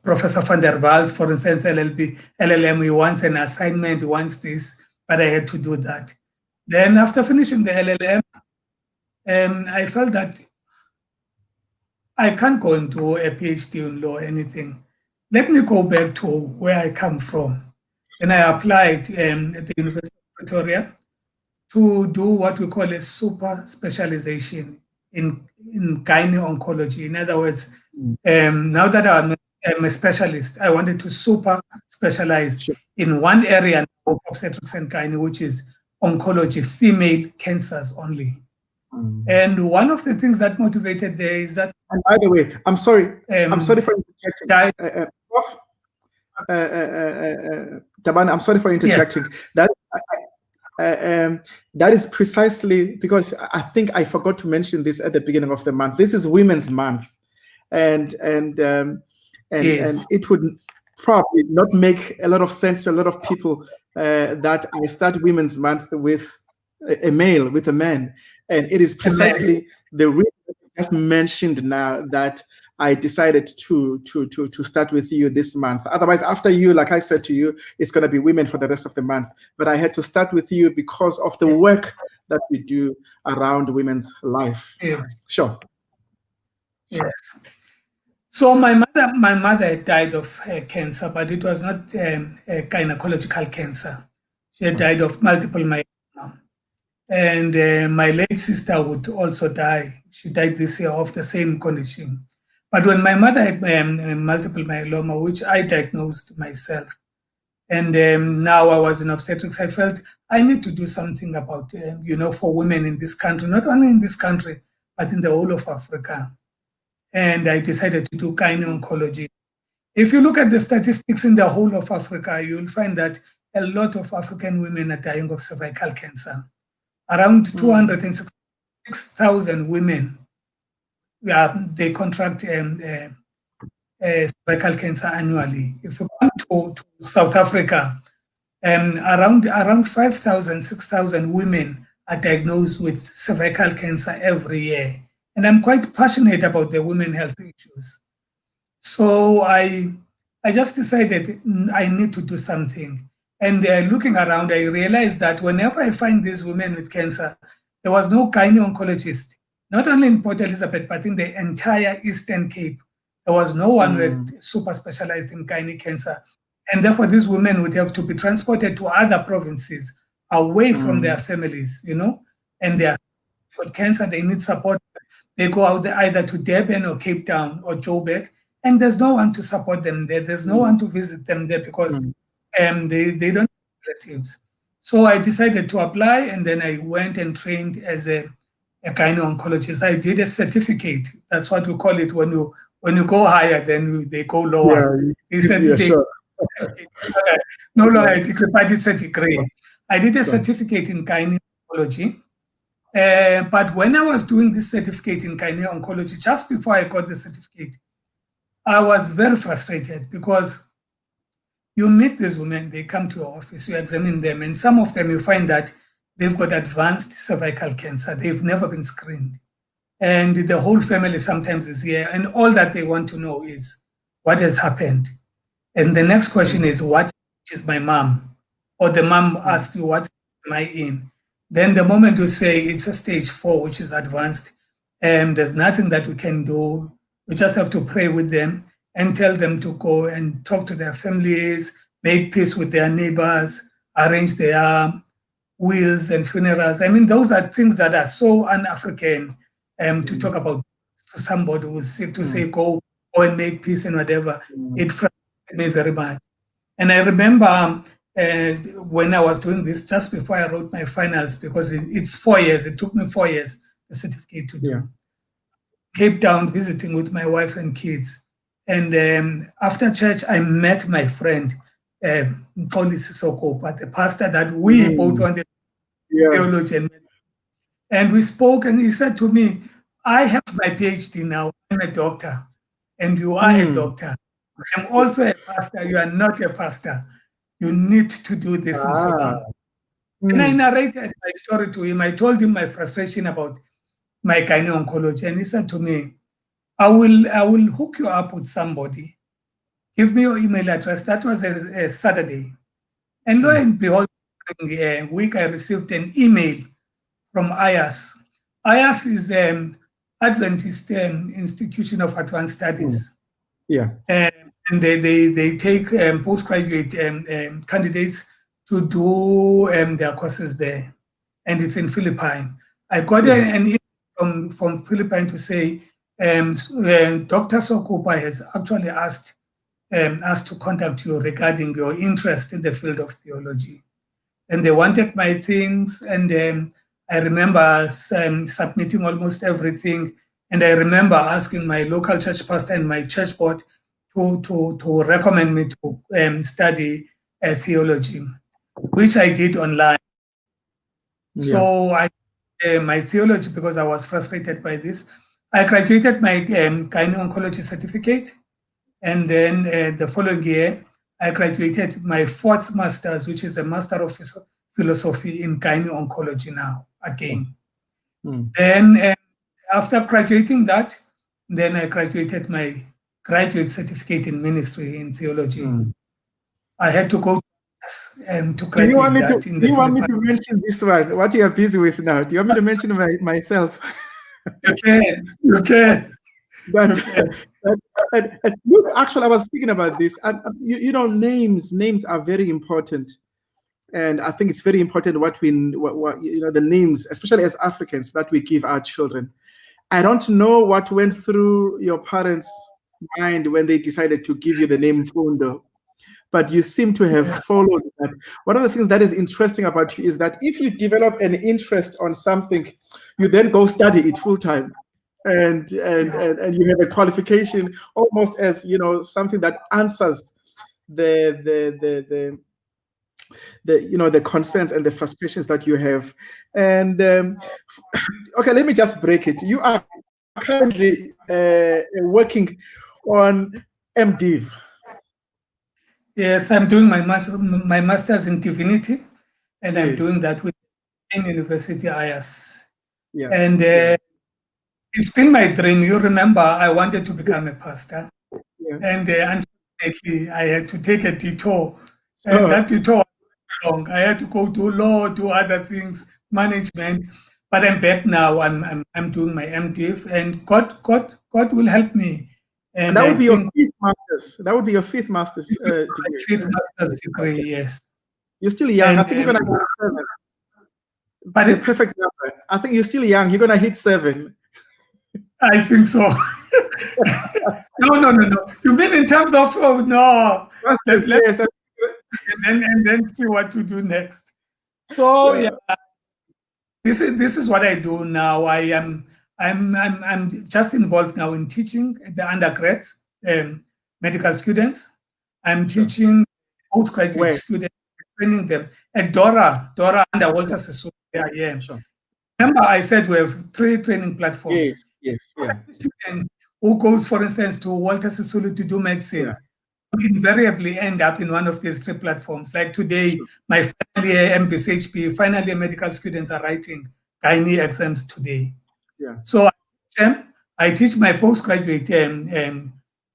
Professor van der Walt, for instance, LLM, he wants an assignment, he wants this, but I had to do that. Then after finishing the LLM, I felt that I can't go into a PhD in law or anything. Let me go back to where I come from. And I applied at the University of Pretoria to do what we call a super specialization in gynae oncology. In other words, now that I'm a specialist, I wanted to super specialize in one area of obstetrics and gynae, which is oncology, female cancers only. And one of the things that motivated there is that.
And by the way, I'm sorry for interjecting. Prof, Taban, I'm sorry for interjecting. Yes. That is precisely because I think I forgot to mention this at the beginning of the month. This is Women's Month, and it would probably not make a lot of sense to a lot of people that I start Women's Month with a male, with a man, and it is precisely the reason I just mentioned now that I decided to start with you this month. Otherwise, after you, like I said to you, it's going to be women for the rest of the month. But I had to start with you because of the work that we do around women's life.
Yes.
Sure.
Yes. So my mother died of cancer, but it was not a gynecological cancer. She had died of multiple myeloma. And my late sister would also die. She died this year of the same condition. But when my mother had multiple myeloma, which I diagnosed myself, and now I was in obstetrics, I felt I need to do something about, for women in this country, not only in this country, but in the whole of Africa. And I decided to do gynae oncology. If you look at the statistics in the whole of Africa, you'll find that a lot of African women are dying of cervical cancer. Around 266,000 women, they contract cervical cancer annually. If you come to South Africa, around 5,000, 6,000 women are diagnosed with cervical cancer every year. And I'm quite passionate about the women health issues. So I just decided I need to do something. And looking around, I realized that whenever I find these women with cancer, there was no gynae oncologist, not only in Port Elizabeth, but in the entire Eastern Cape. There was no one who had super specialized in gynae cancer. And therefore, these women would have to be transported to other provinces away from their families, and they have got cancer, they need support. They go out there either to Durban or Cape Town or Joburg, and there's no one to support them there. There's no one to visit them there because they don't have relatives. So I decided to apply, and then I went and trained as a gynae oncologist. I did a certificate. That's what we call it when you go higher, then they go lower. He said no longer a degree, but it's a degree. I did a certificate in gynae oncology, But when I was doing this certificate in Gynae Oncology, just before I got the certificate, I was very frustrated because you meet these women, they come to your office, you examine them, and some of them you find that they've got advanced cervical cancer. They've never been screened. And the whole family sometimes is here, and all that they want to know is what has happened. And the next question is, what is my mom? Or the mom asks you, what am I in? Then the moment you say it's a stage 4, which is advanced, and there's nothing that we can do, we just have to pray with them and tell them to go and talk to their families, make peace with their neighbors, arrange their wills and funerals. I mean, those are things that are so un-African to talk about to somebody who's sick, to say, go and make peace and whatever. It frustrated me very much. And I remember when I was doing this, just before I wrote my finals, because it's 4 years, it took me 4 years, the certificate to do. Cape Town, visiting with my wife and kids. And after church, I met my friend, Mfundo Mabenge, the pastor that we both wanted theology. And we spoke, and he said to me, I have my PhD now, I'm a doctor, and you are a doctor. I'm also a pastor, you are not a pastor. You need to do this. And I narrated my story to him. I told him my frustration about my Gynae Oncology, and he said to me, I will hook you up with somebody. Give me your email address. That was a Saturday. And lo and behold, in a week, I received an email from IAS. IAS is Adventist Institution of Advanced Studies. And they take postgraduate candidates to do their courses there. And it's in Philippines. I got an email from Philippines to say, Dr. Sokupa has actually asked us to contact you regarding your interest in the field of theology. And they wanted my things, and I remember submitting almost everything. And I remember asking my local church pastor and my church board to recommend me to study theology, which I did online. So I my theology, because I was frustrated by this. I graduated my Gynae Oncology certificate, and then the following year, I graduated my 4th master's, which is a Master of Philosophy in Gynae Oncology now, again. Then after graduating that, then I graduated my graduate certificate in ministry in theology. I had to go to graduate that in the Philippines.
Do you want me to mention this one? What you are busy with now? Do you want me to mention myself?
Okay.
But look, actually, I was thinking about this. And you know, names are very important, and I think it's very important what the names, especially as Africans, that we give our children. I don't know what went through your parents' mind when they decided to give you the name Mfundo, but you seem to have followed that. One of the things that is interesting about you is that if you develop an interest on something, you then go study it full time. And you have a qualification almost as, you know, something that answers the concerns and the frustrations that you have. And okay, let me just break it. You are currently working on MDiv.
Yes, I'm doing my master's in divinity, and I'm doing that with University IAS. And it's been my dream. You remember, I wanted to become a pastor, and unfortunately, I had to take a detour, and that detour was long. I had to go to law, do other things, management. But I'm back now. I'm doing my MDiv, and God will help me.
And that would be your 5th master's. That would be your 5th master's degree.
5th master's degree, yes.
You're still young. I think you're gonna hit 7. But the perfect number. I think you're still young. You're gonna hit 7.
I think so. No. You mean in terms of no?
Yes.
And then see what to do next. So this is what I do now. I'm just involved now in teaching the undergrads, medical students. I'm teaching postgraduate students, training them at Dora under Walter Sisulu. remember I said we have 3 training platforms.
Yes, yeah.
A student who goes, for instance, to Walter Sisulu to do medicine invariably end up in one of these 3 platforms. Like today, my final year MBChB, final year medical students are writing Gynae exams today. So I teach my postgraduate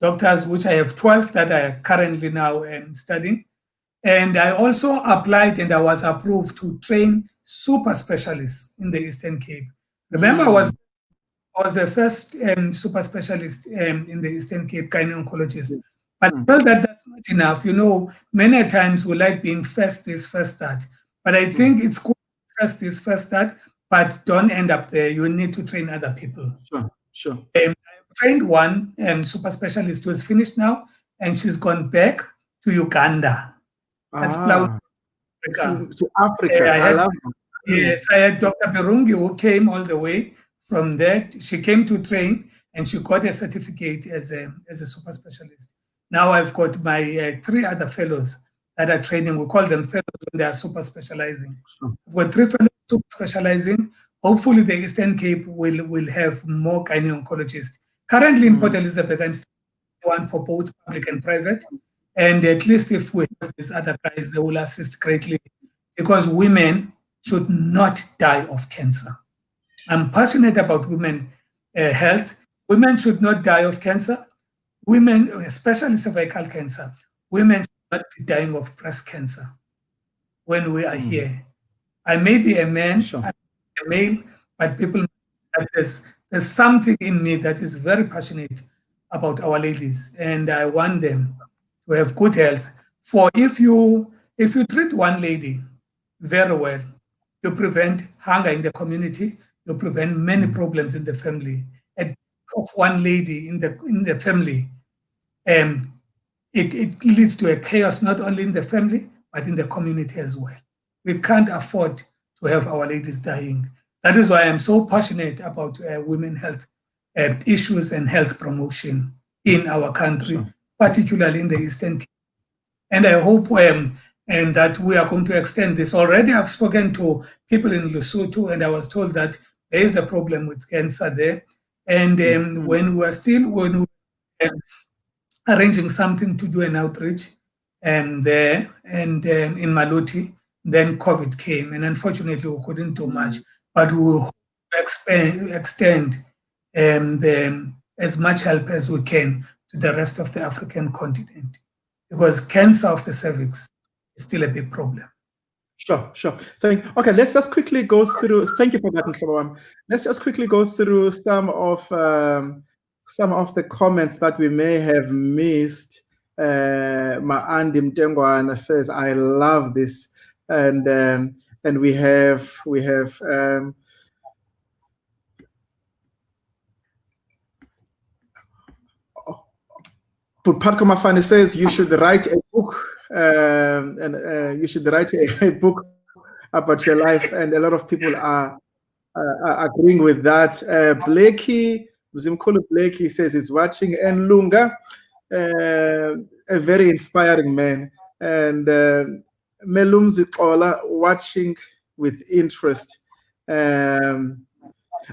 doctors, which I have 12 that are currently now studying. And I also applied and I was approved to train super specialists in the Eastern Cape. Remember, I was the first super specialist in the Eastern Cape, Gynae Oncologist. But I felt that that's not enough. You know, many times we like being first this, first that. But I think it's cool, first this, first that, but don't end up there. You need to train other people.
Sure.
I trained one super specialist who's finished now, and she's gone back to Uganda. That's Africa.
To Africa.
Yes, I had Dr. Berungi who came all the way from there. She came to train and she got a certificate as a super specialist. Now I've got my 3 other fellows that are training. We call them fellows when they are super specializing. I've got 3 fellows super specializing. Hopefully the Eastern Cape will have more gynae oncologists. Currently in Port Elizabeth, I'm still one for both public and private. And at least if we have these other guys, they will assist greatly, because women should not die of cancer. I'm passionate about women health. Women should not die of cancer. Women, especially cervical cancer, women should not be dying of breast cancer when we are here. I may be a man, I'm a male, but people, there's something in me that is very passionate about our ladies, and I want them to have good health. For if you treat one lady very well, you prevent hunger in the community, you prevent many problems in the family. And of one lady in the family, it leads to a chaos not only in the family, but in the community as well. We can't afford to have our ladies dying. That is why I'm so passionate about women health issues and health promotion in our country, particularly in the Eastern Cape. And I hope and that we are going to extend this. Already I've spoken to people in Lesotho, and I was told that there is a problem with cancer there. And when we were arranging something to do an outreach there and in Maluti, then COVID came, and unfortunately we couldn't do much. But we will extend as much help as we can to the rest of the African continent, because cancer of the cervix is still a big problem.
Sure. Okay, let's just quickly go through. Thank you for that, Mr. Let's just quickly go through some of the comments that we may have missed. Maandi Mtengwana says, "I love this," and we have Patko Mafani says you should write a book, and you should write a book about your life, and a lot of people are agreeing with that. Blakey, Mzimkulu Blakey says he's watching, and Lunga, a very inspiring man, and Melumzi Ola watching with interest. Patko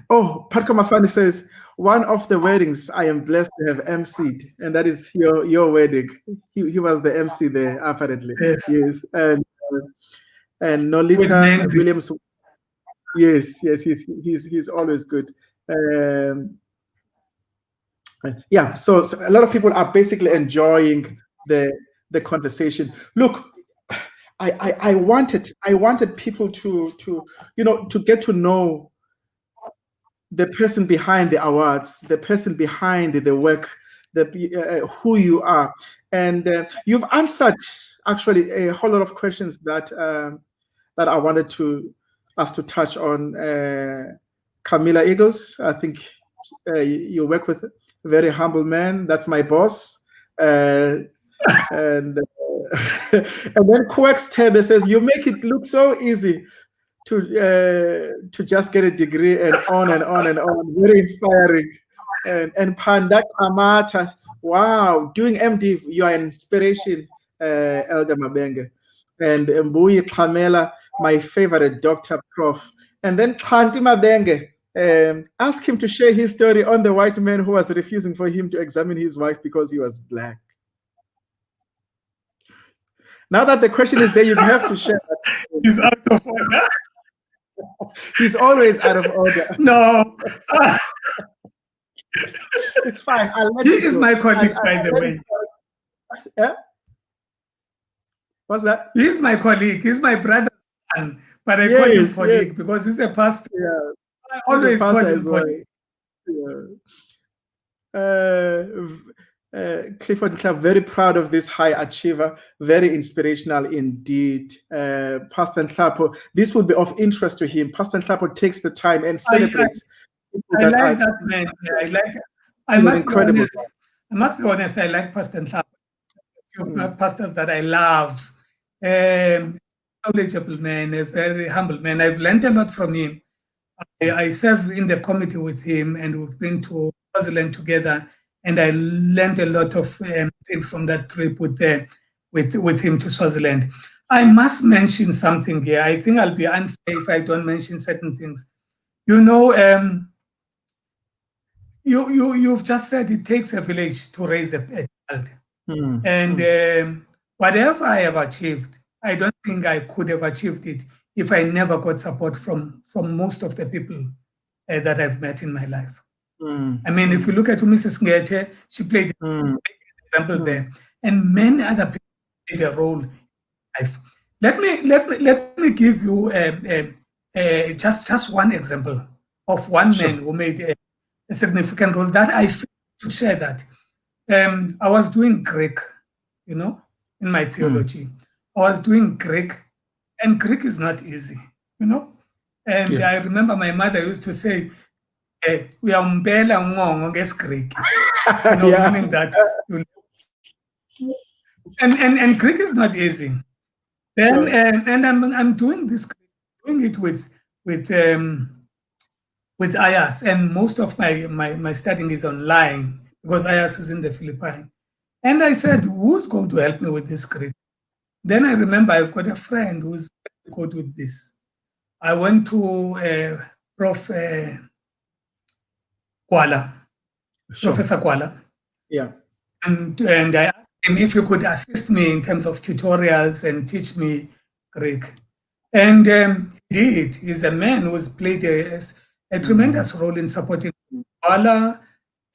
Mafani says, one of the weddings I am blessed to have emceed, and that is your wedding. He was the MC there, apparently. Yes. And Nolita Williams. Yes, he's always good. Yeah, so a lot of people are basically enjoying the conversation. Look, I wanted people to get to know the person behind the awards, the person behind the work, who you are, and you've answered actually a whole lot of questions that I wanted us to touch on. Camilla Eagles, I think you work with a very humble man. That's my boss, and and then Quex Tebe says you make it look so easy to just get a degree and on and on and on. Very inspiring. And Panda Kamata, wow, doing MD, you are an inspiration, Elder Mabenge. And Mbuyi Kamela, my favorite doctor, Prof. And then Mfundo Mabenge, asked him to share his story on the white man who was refusing for him to examine his wife because he was black. Now that the question is there, you have to share that.
He's out of order.
He's always out of order.
No.
It's fine.
He is my colleague, by the way.
Yeah? What's that?
He's my colleague. He's my brother's son, but I call him colleague because he's a pastor.
Yeah.
I always call him colleague.
Clifford, I'm very proud of this high achiever, very inspirational indeed. Pastor Nhlapo, this will be of interest to him. Pastor Nhlapo takes the time and celebrates.
I like that man. Yeah, I like it. I must be honest, I like Pastor Nhlapo. Pastors that I love. Knowledgeable man, a very humble man. I've learned a lot from him. I serve in the committee with him, and we've been to Swaziland together, and I learned a lot of things from that trip with him to Swaziland. I must mention something here. I think I'll be unfair if I don't mention certain things. You know, you've just said it takes a village to raise a child. And whatever I have achieved, I don't think I could have achieved it if I never got support from most of the people that I've met in my life. I mean, if you look at Mrs. Ngete, she played an example there, and many other people played a role in life. Let me give you just one example of one man who made a significant role that I feel to share that. I was doing Greek, you know, in my theology. I was doing Greek, and Greek is not easy, you know. And I remember my mother used to say, "We are mbela ngongo Greek," you know, meaning that. And Greek is not easy. Then and I'm doing this, doing it with IAS, and most of my studying is online because IAS is in the Philippines. And I said, who's going to help me with this Greek? Then I remember I've got a friend who's good with this. I went to Prof. Kwala, Professor Kwala.
Yeah.
And I asked him if he could assist me in terms of tutorials and teach me Greek. And he did. He's a man who's played a tremendous role in supporting Kwala,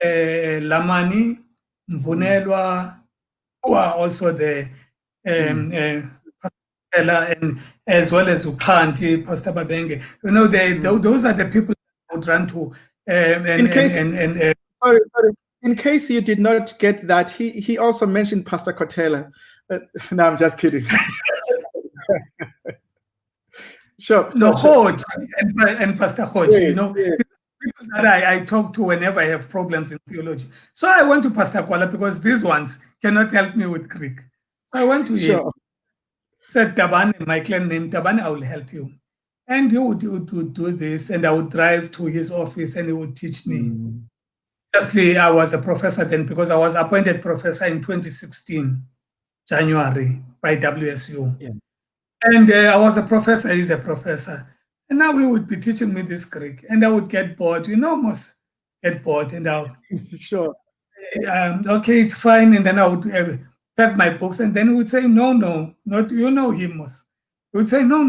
Lamani, Mvunelwa, who are also the and as well as Ukhanti, Pastor Mabenge. You know, those are the people who would run to.
Sorry. In case you did not get that, he also mentioned Pastor Kotela. No, I'm just kidding. Sure.
No, Hodge and Pastor Hodge, you know, people that I talk to whenever I have problems in theology. So I went to Pastor Kwala because these ones cannot help me with Greek. So I went to him. Said, Tabane, my clan name, Tabane, I will help you. And he would do this, and I would drive to his office and he would teach me. Obviously, I was a professor then because I was appointed professor in 2016, January, by WSU. Yeah. And I was a professor, he's a professor. And now he would be teaching me this Greek, and I would get bored, you know, almost get bored. And I would, okay, it's fine. And then I would pack my books, and then he would say, no, not, you know him, Mos. He would say, no.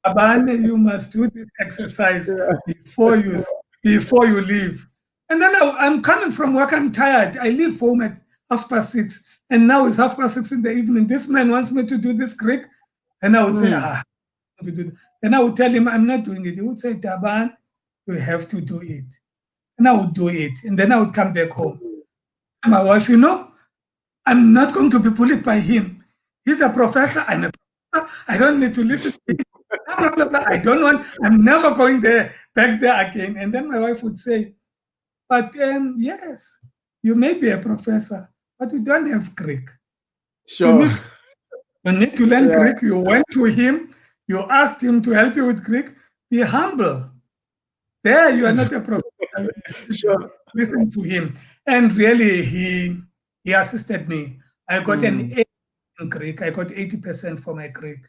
Tabane, you must do this exercise before you leave. And then I'm coming from work, I'm tired. I leave home at 6:30, and now it's 6:30 in the evening. This man wants me to do this Greek, and I would say, Then I would tell him, I'm not doing it. He would say, Taban, you have to do it. And I would do it, and then I would come back home. And my wife, you know, I'm not going to be bullied by him. He's a professor, I'm a professor. I don't need to listen to him. Blah, blah, blah. I don't want, I'm never going back there again. And then my wife would say, but yes, you may be a professor, but you don't have Greek.
Sure.
You need to learn Greek. You went to him, you asked him to help you with Greek. Be humble. There, you are not a professor.
Sure.
Listen to him. And really, he assisted me. I got an A in Greek. I got 80% for my Greek,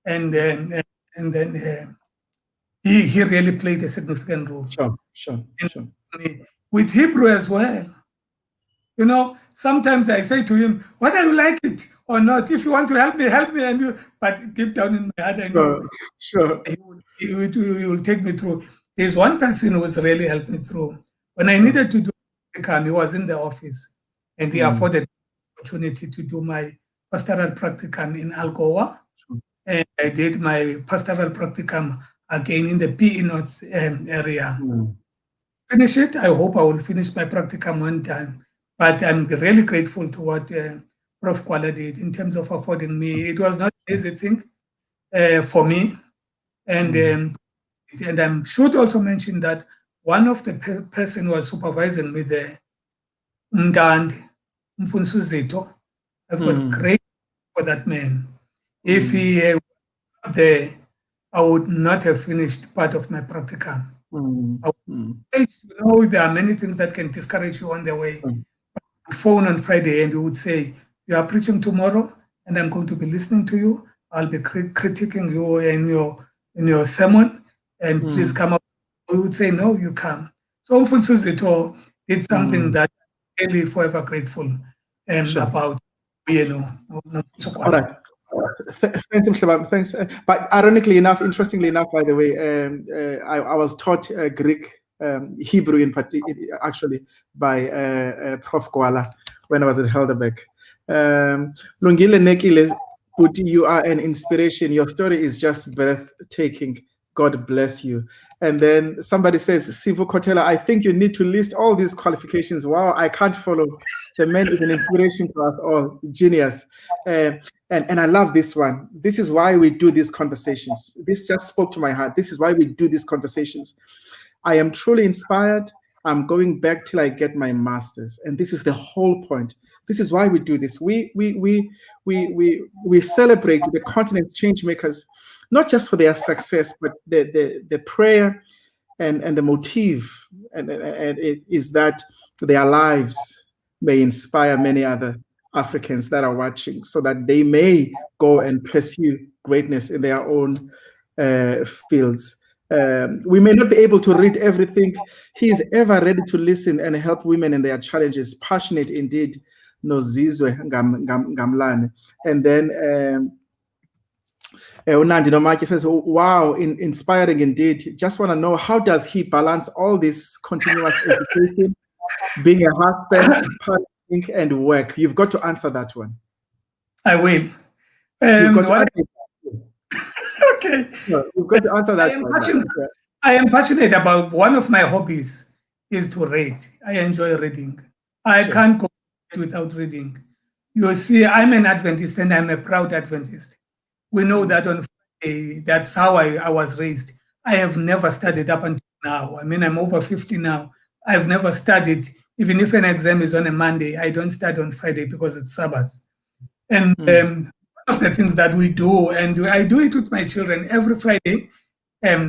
and then he really played a significant role.
Sure.
With Hebrew as well. You know, sometimes I say to him, whether you like it or not, if you want to help me, and you. But deep down in my heart, I know
sure.
He will take me through. There's one person who's really helped me through. When I needed to do practicum, he was in the office, and he afforded the opportunity to do my pastoral practicum in Algoa. And I did my pastoral practicum again in the PE North area. Finish it. I hope I will finish my practicum one time. But I'm really grateful to what Prof Kwala did in terms of affording me. It was not an easy thing for me. And I should also mention that one of the person who was supervising me there, Mfundo Mabenge, I've got great for that man. If he were not there, I would not have finished part of my practicum. There are many things that can discourage you on the way. Phone on Friday and you would say, you are preaching tomorrow and I'm going to be listening to you. I'll be critiquing you in your sermon and please come up. We would say, no, you come. So Mfundo did something that I'm really forever grateful about,
All right. Thanks, Mhlabam. Thanks. But ironically enough, interestingly enough, by the way, I was taught Greek, Hebrew in particular, actually, by Prof Kwala when I was at Helderberg. Lungile Nekile, Puti, you are an inspiration. Your story is just breathtaking. God bless you. And then somebody says, Sivu Kotela, I think you need to list all these qualifications. Wow, I can't follow. The man is an inspiration to us all. Genius. And I love this one. This is why we do these conversations. This just spoke to my heart. This is why we do these conversations. I am truly inspired. I'm going back till I get my master's. And this is the whole point. This is why we do this. We celebrate the continent's change makers, not just for their success, but the prayer and the motive and it is that their lives may inspire many other Africans that are watching so that they may go and pursue greatness in their own fields. We may not be able to read everything. He is ever ready to listen and help women in their challenges. Passionate indeed. Nozizwe Gamlane. And then Unandi Nomaki says, wow, inspiring indeed. Just want to know, how does he balance all this continuous education, being a husband, parenting, and work? You've got to answer that one.
I will. Okay.
No, you've got to answer that one.
I am passionate about, one of my hobbies is to read. I enjoy reading. I can't go without reading. You see, I'm an Adventist and I'm a proud Adventist. We know that on Friday, that's how I was raised. I have never studied up until now. I mean, I'm over 50 now. I've never studied. Even if an exam is on a Monday, I don't study on Friday because it's Sabbath. And one of the things that we do, and I do it with my children every Friday,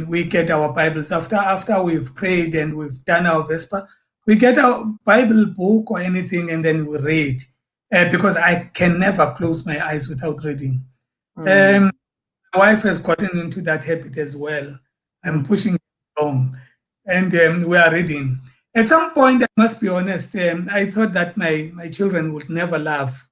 we get our Bibles. After we've prayed and we've done our Vesper, we get our Bible book or anything and then we read. Because I can never close my eyes without reading. My wife has gotten into that habit as well. I'm pushing it along, and we are reading. At some point, I must be honest, I thought that my children would never love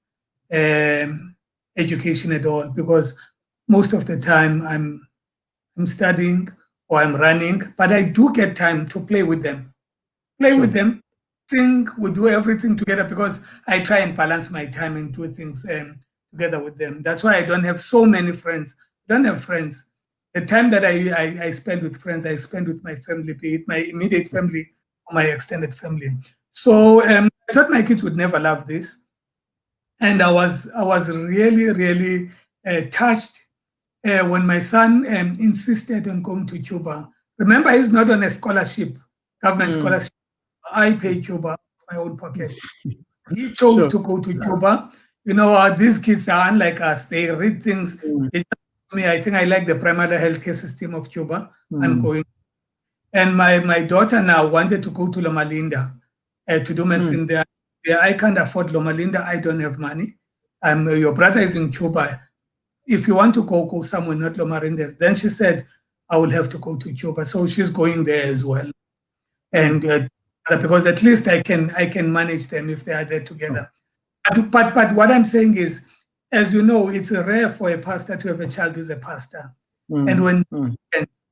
education at all, because most of the time I'm studying or I'm running, but I do get time to play with them. With them, sing, we do everything together, because I try and balance my time and do things together with them. That's why I don't have so many friends. I don't have friends. The time that I spend with friends, I spend with my family, be it my immediate family or my extended family. So I thought my kids would never love this. And I was really, really touched when my son insisted on going to Cuba. Remember, he's not on a scholarship, government scholarship. I pay Cuba my own pocket. He chose to go to Cuba. You know, these kids are unlike us. They read things. I think I like the primary healthcare system of Cuba. I'm going. And my daughter now wanted to go to Loma Linda to do medicine there. I can't afford Loma Linda. I don't have money. Your brother is in Cuba. If you want to go somewhere, not Loma Linda. Then she said, I will have to go to Cuba. So she's going there as well. And because at least I can manage them if they are there together. But what I'm saying is, as you know, it's rare for a pastor to have a child who's a pastor. And when you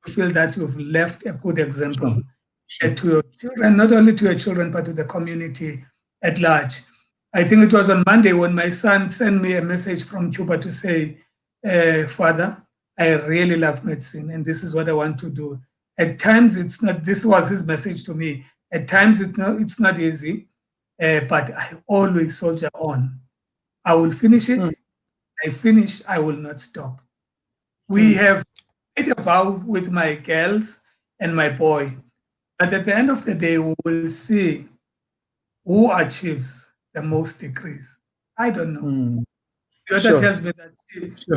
feel that you've left a good example to your children, not only to your children, but to the community at large. I think it was on Monday when my son sent me a message from Cuba to say, Father, I really love medicine and this is what I want to do. At times it's not, this was his message to me. At times it's not easy, but I always soldier on. I will finish it. I finish, I will not stop. We have made a vow with my girls and my boy, but at the end of the day, we will see who achieves the most degrees. I don't know. The daughter tells me that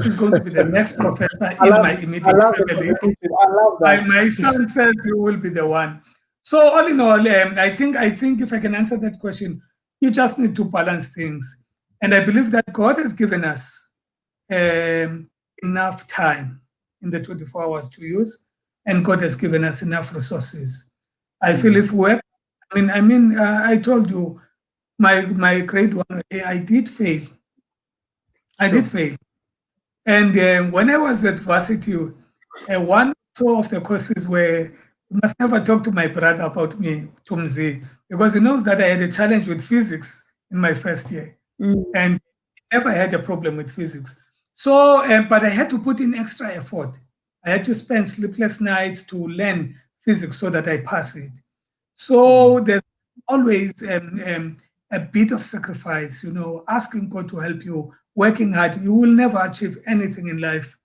she's going to be the next professor in my immediate family.
I love that.
My son says he will be the one. So all in all, I think if I can answer that question, you just need to balance things. And I believe that God has given us enough time in the 24 hours to use, and God has given us enough resources. I feel if we, I told you, my grade 1, I did fail. I did fail. And when I was at varsity, one of the courses where you must never talk to my brother about me, Tumzi, because he knows that I had a challenge with physics in my first year. And never had a problem with physics. So, but I had to put in extra effort. I had to spend sleepless nights to learn physics so that I pass it. So there's always a bit of sacrifice, asking God to help you, working hard. You will never achieve anything in life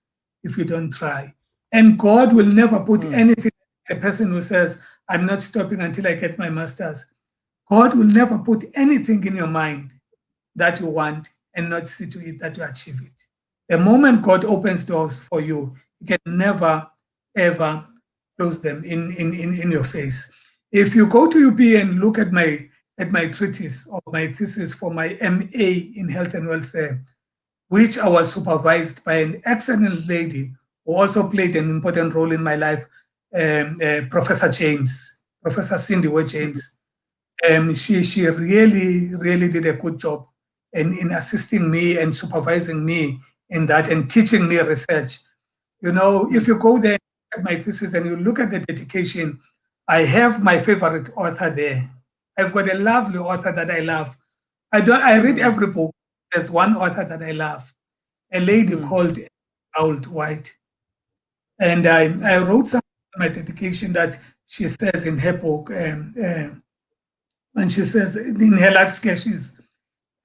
if you don't try. And God will never put anything, the person who says, I'm not stopping until I get my master's. God will never put anything in your mind that you want and not see to it that you achieve it. The moment God opens doors for you, you can never, ever close them in your face. If you go to UP and look at my treatise or my thesis for my MA in Health and Welfare, which I was supervised by an excellent lady who also played an important role in my life, Professor Cindy Way James. She really, really did a good job in assisting me and supervising me in that and teaching me research. If you go there at my thesis and you look at the dedication, I have my favorite author there. I've got a lovely author that I love. I read every book. There's one author that I love, a lady called Old White. And I wrote some of my dedication that she says in her book, and she says in her life sketches,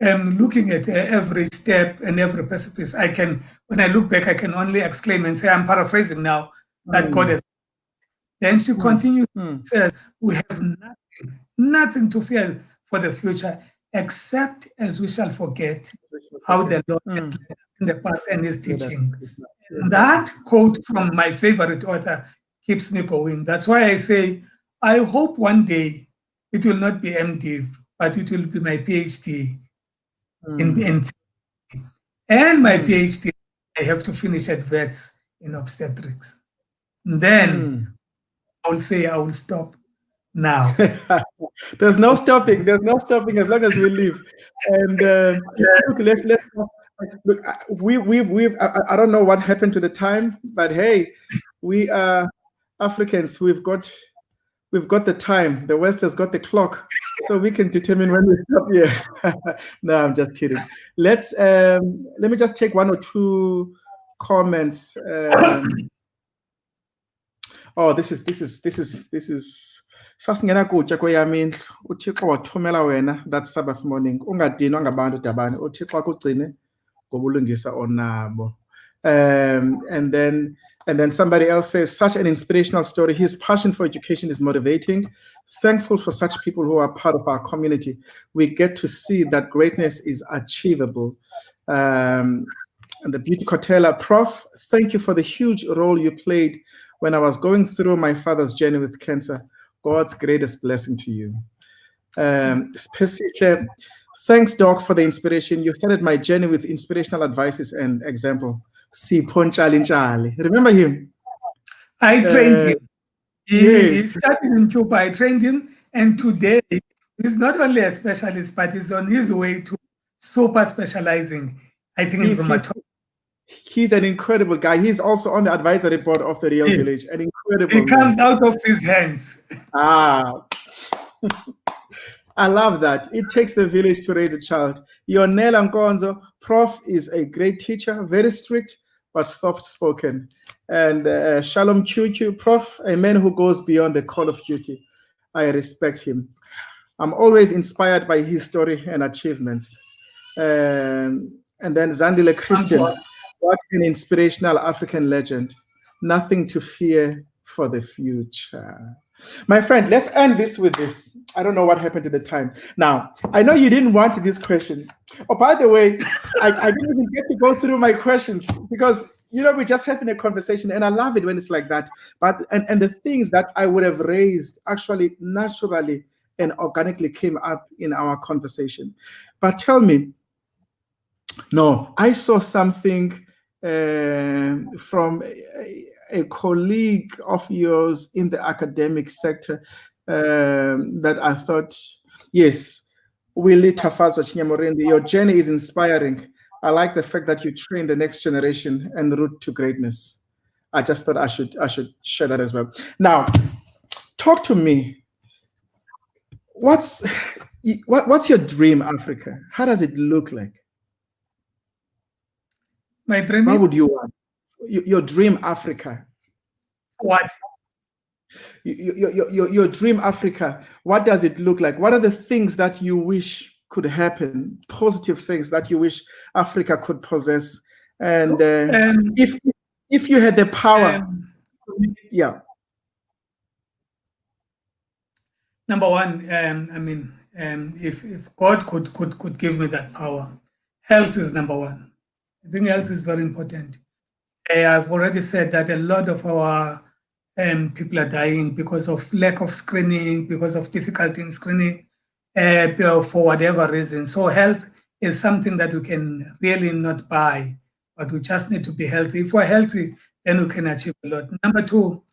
looking at every step and every precipice, when I look back, I can only exclaim and say, I'm paraphrasing now, that God has. Then she continues, says, we have nothing to fear for the future, except as we shall forget how the Lord has led us in the past and is teaching. And that quote from my favorite author keeps me going. That's why I say, I hope one day it will not be MDiv, but it will be my PhD. And my PhD, I have to finish at vets in obstetrics. And then I will say I will stop now.
There's no stopping. There's no stopping as long as we live. And let's look. I don't know what happened to the time, but hey, we are Africans. We've got the time. The West has got the clock, so we can determine when we stop here. No, I'm just kidding. Let me just take one or two comments. Oh, this is sasingena kutya kweyam indlu uThixo wathumela wena that Sabbath morning ungadinwa ngabantu dabani uThixo akugcine ngoba ulungisa onabo. And then somebody else says, such an inspirational story. His passion for education is motivating. Thankful for such people who are part of our community. We get to see that greatness is achievable. And the beauty curtailer, Prof, thank you for the huge role you played when I was going through my father's journey with cancer. God's greatest blessing to you. Thanks, Doc, for the inspiration. You started my journey with inspirational advices and example. Sipho Nchali. Remember him?
I trained him. He
Yes.
started in Cuba. I trained him, and today he's not only a specialist, but he's on his way to super specializing, I think, in rheumatology.
He's an incredible guy. He's also on the advisory board of the Real Village. An incredible
He comes out of his hands.
Ah. I love that. It takes the village to raise a child. Yonela Nkonzo, Prof, is a great teacher, very strict, but soft-spoken. And Shalom Chuchu, Prof, a man who goes beyond the call of duty. I respect him. I'm always inspired by his story and achievements. And then Zandile Christian, what an inspirational African legend. Nothing to fear for the future. My friend, let's end this with this. I don't know what happened to the time. Now, I know you didn't want this question. Oh, by the way, I didn't even get to go through my questions because, you know, we're just having a conversation and I love it when it's like that. But, and the things that I would have raised actually naturally and organically came up in our conversation. But tell me, no, I saw something from a colleague of yours in the academic sector that I thought, yes, Willie Tafazwa Chinyamorindi, your journey is inspiring. I like the fact that you train the next generation en route to greatness. I just thought I should share that as well. Now, talk to me. What's your dream, Africa? How does it look like?
My dream.
What would you want? Your dream Africa.
What?
Your dream Africa. What does it look like? What are the things that you wish could happen? Positive things that you wish Africa could possess. And if you had the power, yeah.
Number one, I mean, if God could give me that power, health is number one. I think health is very important. I've already said that a lot of our people are dying because of lack of screening, because of difficulty in screening, for whatever reason. So health is something that we can really not buy, but we just need to be healthy. If we're healthy, then we can achieve a lot. Number two,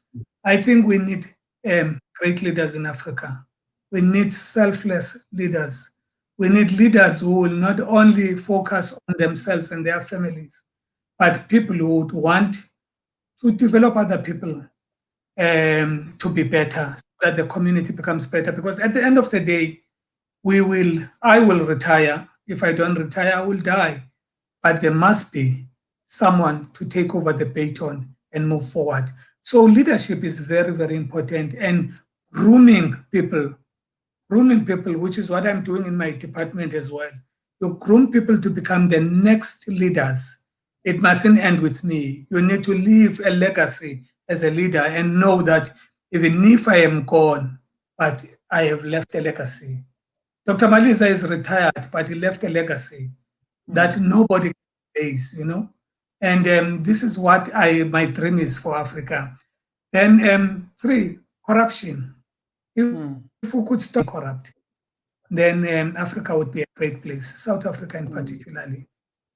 I think we need great leaders in Africa. We need selfless leaders. We need leaders who will not only focus on themselves and their families, but people who would want to develop other people to be better, so that the community becomes better. Because at the end of the day, I will retire. If I don't retire, I will die. But there must be someone to take over the baton and move forward. So leadership is very, very important. And grooming people, which is what I'm doing in my department as well. You groom people to become the next leaders. It mustn't end with me. You need to leave a legacy as a leader and know that even if I am gone, but I have left a legacy. Dr. Maliza is retired, but he left a legacy that nobody pays, you know. And this is what my dream is for Africa. Then 3, corruption. If we could stop corrupt, then Africa would be a great place, South Africa in particularly.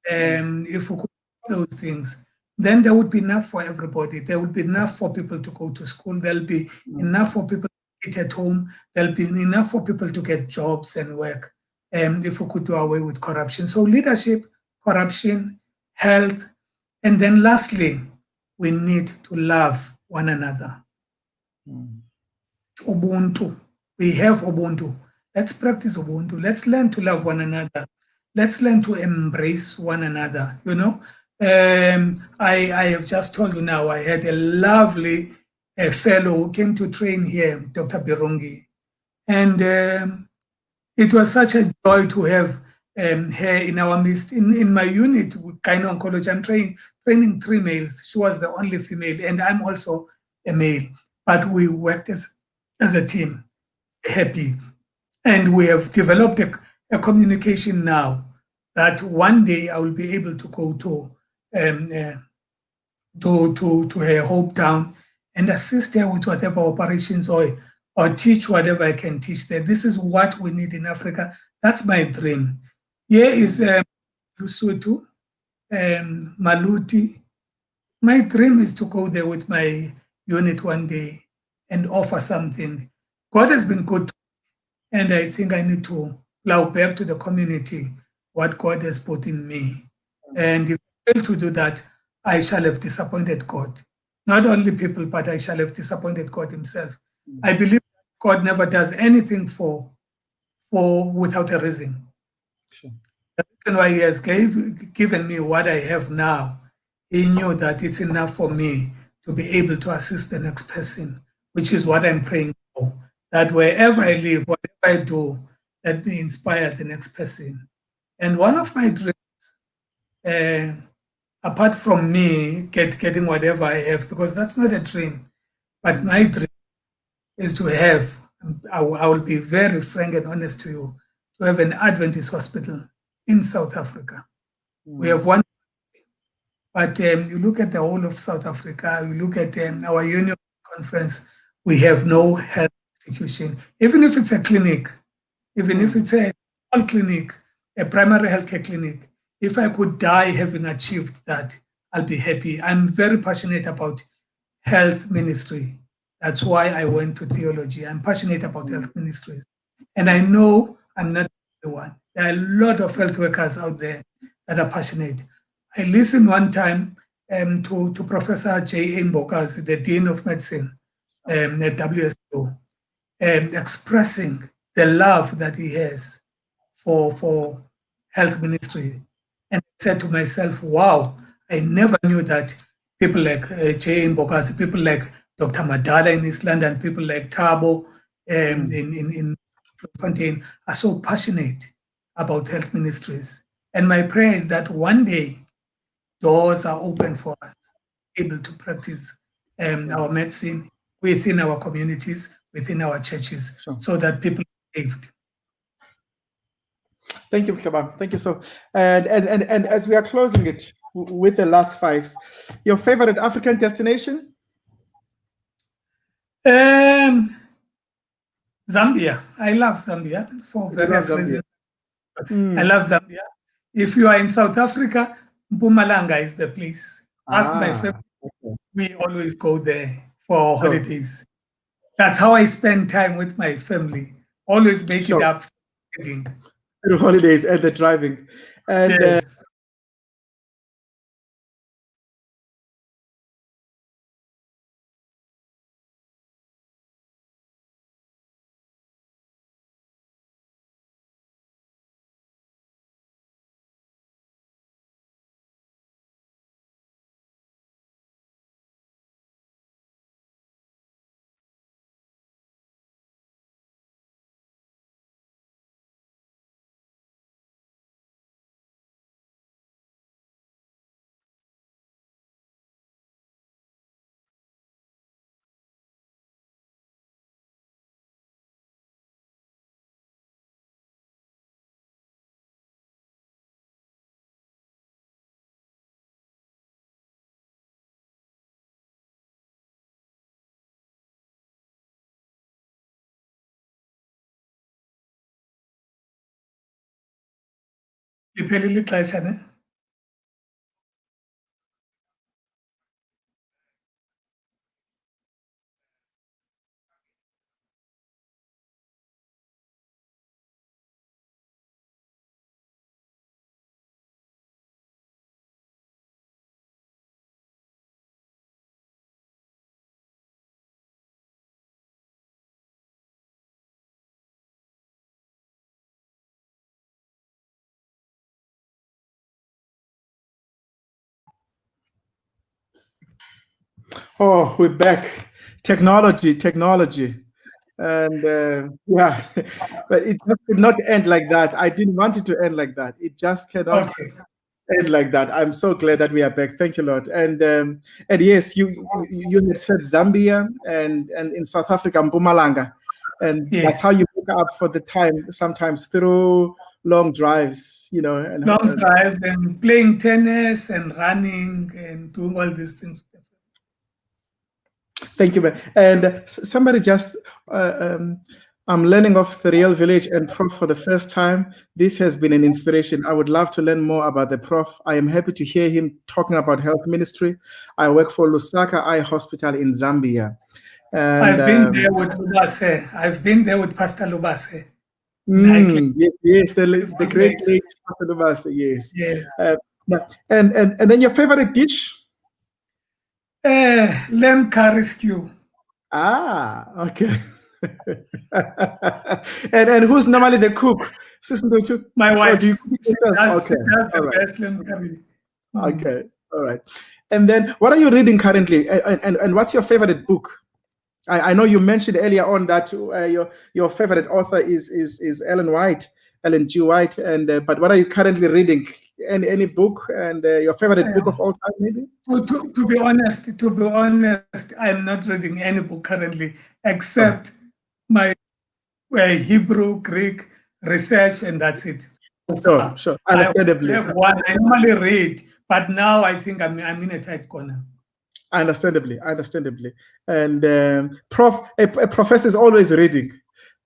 If we could do those things, then there would be enough for everybody. There would be enough for people to go to school. There'll be enough for people to eat at home. There'll be enough for people to get jobs and work. If we could do away with corruption. So leadership, corruption, health, and then lastly, we need to love one another. Ubuntu. We have Ubuntu. Let's practice Ubuntu. Let's learn to love one another. Let's learn to embrace one another, you know. I have just told you now, I had a lovely fellow who came to train here, Dr. Birungi. And it was such a joy to have her in our midst. In my unit with Gynae Oncology, I'm training 3 males. She was the only female, and I'm also a male. But we worked as a team, happy. And we have developed a communication now that one day I will be able to go to her hometown and assist her with whatever operations or teach whatever I can teach there. This is what we need in Africa. That's my dream. Here is Lesotho, Maluti. My dream is to go there with my unit one day and offer something. God has been good to me, and I think I need to plow back to the community what God has put in me. And if I fail to do that, I shall have disappointed God. Not only people, but I shall have disappointed God himself. I believe God never does anything for without a reason.
Sure.
The reason why he has given me what I have now, he knew that it's enough for me to be able to assist the next person, which is what I'm praying for. That wherever I live, whatever I do, let me inspire the next person. And one of my dreams, apart from me getting whatever I have, because that's not a dream, but my dream is to have, I will be very frank and honest to you, to have an Adventist hospital in South Africa. We have one, but you look at the whole of South Africa, you look at our union conference, we have no health institution. Even if it's a clinic, even if it's a small clinic, a primary healthcare clinic, if I could die having achieved that, I'll be happy. I'm very passionate about health ministry. That's why I went to theology. I'm passionate about health ministries. And I know I'm not the one. There are a lot of health workers out there that are passionate. I listened one time to Professor J.A. Mbokazi, the Dean of Medicine at WSU, expressing the love that he has for health ministry. And I said to myself, wow, I never knew that people like J.A. Mbokazi, people like Dr. Madala in East London, people like Tabo in Fontaine are so passionate about health ministries. And my prayer is that one day doors are open for us, able to practice our medicine within our communities, within our churches, so that people are saved.
Thank you, Mhlabane. Thank you so. And as we are closing it with the last fives, your favorite African destination?
Zambia. I love Zambia for various reasons. I love Zambia. If you are in South Africa, Mpumalanga is the place. Ask my family. Okay. We always go there for holidays. That's how I spend time with my family. Always make it up.
The holidays and the driving. And
yes. Liphelile ixesha ne?
Oh, we're back. Technology. And yeah, but it just could not end like that. I didn't want it to end like that. It just cannot end like that. I'm so glad that we are back. Thank you, Lord. And yes, you had said Zambia and in South Africa, Mpumalanga. And that's how you pick up for the time, sometimes through long drives, and
long drives and playing tennis and running and doing all these things.
Thank you, man. And somebody just I'm learning of the Real Village and Prof for the first time. This has been an inspiration. I would love to learn more about the Prof. I am happy to hear him talking about health ministry. I work for Lusaka Eye Hospital in Zambia. And,
I've been there with Lubase. I've been there with Pastor Lubase.
Yes, the great late Pastor Lubase, yes.
Yes.
And then your favorite dish?
Lamb curry stew.
Ah, okay. and who's normally the cook?
My wife.
Do you cook yourself?
She does the best lamb curry.
Okay, all right. And then what are you reading currently? And what's your favorite book? I know you mentioned earlier on that your favorite author is Ellen G. White. And but what are you currently reading? Any book and your favorite book of all time, maybe?
To be honest, I'm not reading any book currently except my Hebrew, Greek research, and that's it.
Sure. Understandably.
I have one I normally read, but now I think I'm in a tight corner.
Understandably. And Prof, a professor is always reading.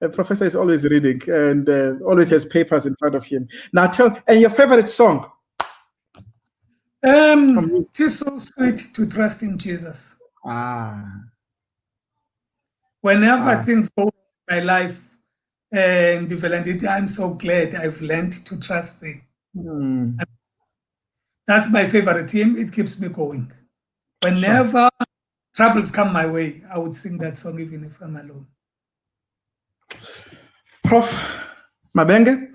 A professor is always reading and always has papers in front of him. Now and your favorite song?
Tis so sweet to trust in Jesus. Whenever things go in my life and I'm so glad I've learned to trust Thee. That's my favorite hymn. It keeps me going. Whenever troubles come my way, I would sing that song even if I'm alone.
Prof Mabenge,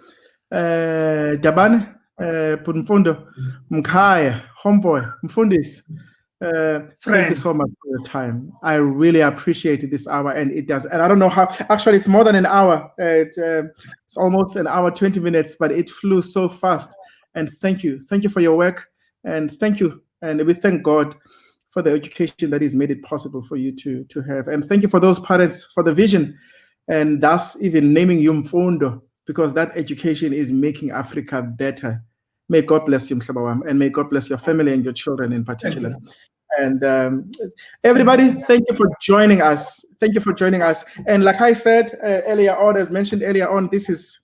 Jabane, Mfundo, Mkhaya, Homeboy, Mfundis, thank you so much for your time. I really appreciate this hour, and it does. And I don't know how. Actually, it's more than an hour. It's almost an hour, 20 minutes, but it flew so fast. And thank you for your work, and thank you, and we thank God for the education that He's made it possible for you to have. And thank you for those parents for the vision, and thus even naming you Mfundo, because that education is making Africa better. May God bless you, Mhlabawam, and may God bless your family and your children in particular. And everybody, thank you for joining us. And like I said earlier on, as mentioned earlier on, this is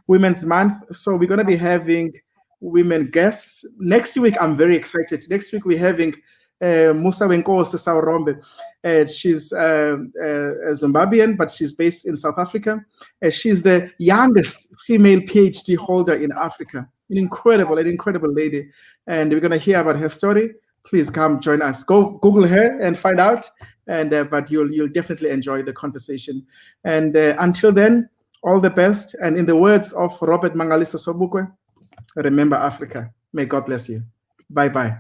Women's Month, so we're going to be having women guests. Next week, I'm very excited. Next week, we're having Musa Wenkosi Saurombe. She's Zimbabwean, but she's based in South Africa. She's the youngest female PhD holder in Africa. An incredible lady. And we're going to hear about her story. Please come join us. Go Google her and find out. And but you'll definitely enjoy the conversation. And until then, all the best. And in the words of Robert Mangaliso Sobukwe, remember Africa. May God bless you. Bye-bye.